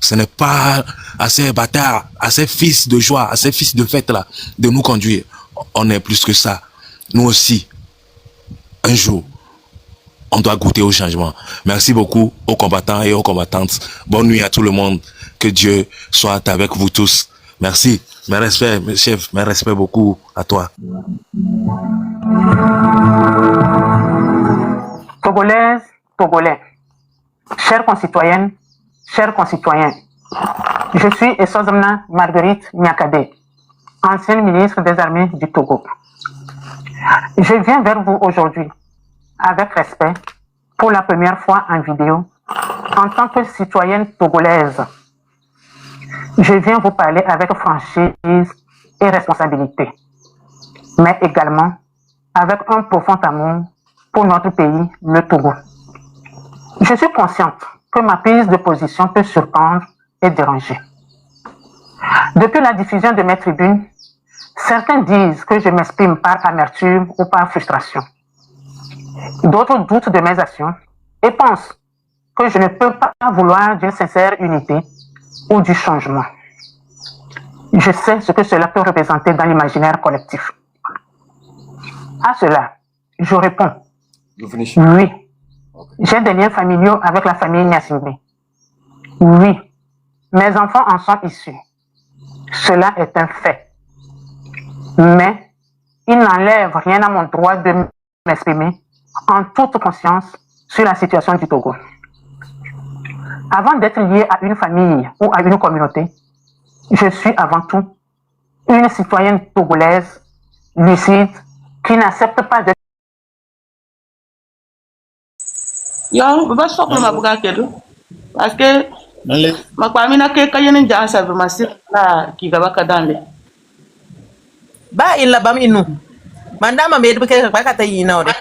Ce n'est pas à ces bâtards, à ces fils de joie, à ces fils de fête là, de nous conduire. On est plus que ça. Nous aussi, un jour, on doit goûter au changement. Merci beaucoup aux combattants et aux combattantes. Bonne nuit à tout le monde. Que Dieu soit avec vous tous. Merci. Mes respects, mes chefs, mes respects beaucoup à toi. Togolaises, Togolais, chères concitoyennes, chers concitoyens, je suis Essozomna Marguerite Nyakade, ancienne ministre des Armées du Togo. Je viens vers vous aujourd'hui avec respect, pour la première fois en vidéo, en tant que citoyenne togolaise. Je viens vous parler avec franchise et responsabilité, mais également avec un profond amour pour notre pays, le Togo. Je suis consciente que ma prise de position peut surprendre et déranger. Depuis la diffusion de mes tribunes, certains disent que je m'exprime par amertume ou par frustration. D'autres doutent de mes actions et pensent que je ne peux pas vouloir d'une sincère unité ou du changement. Je sais ce que cela peut représenter dans l'imaginaire collectif. À cela, je réponds, oui, j'ai des liens familiaux avec la famille Nyasingbe. Oui, mes enfants en sont issus. Cela est un fait. Mais il n'enlève rien à mon droit de m'exprimer en toute conscience sur la situation du Togo. Avant d'être lié à une famille ou à une communauté, je suis avant tout une citoyenne togolaise lucide qui n'accepte pas de... Yo, baba sok ma buga kedu. Parce que ma kwamina ke kayene ja sa ma sir la ki gaba ka danle. Ba illa bam inu. Mandama me de ke ba ka tayi na ode.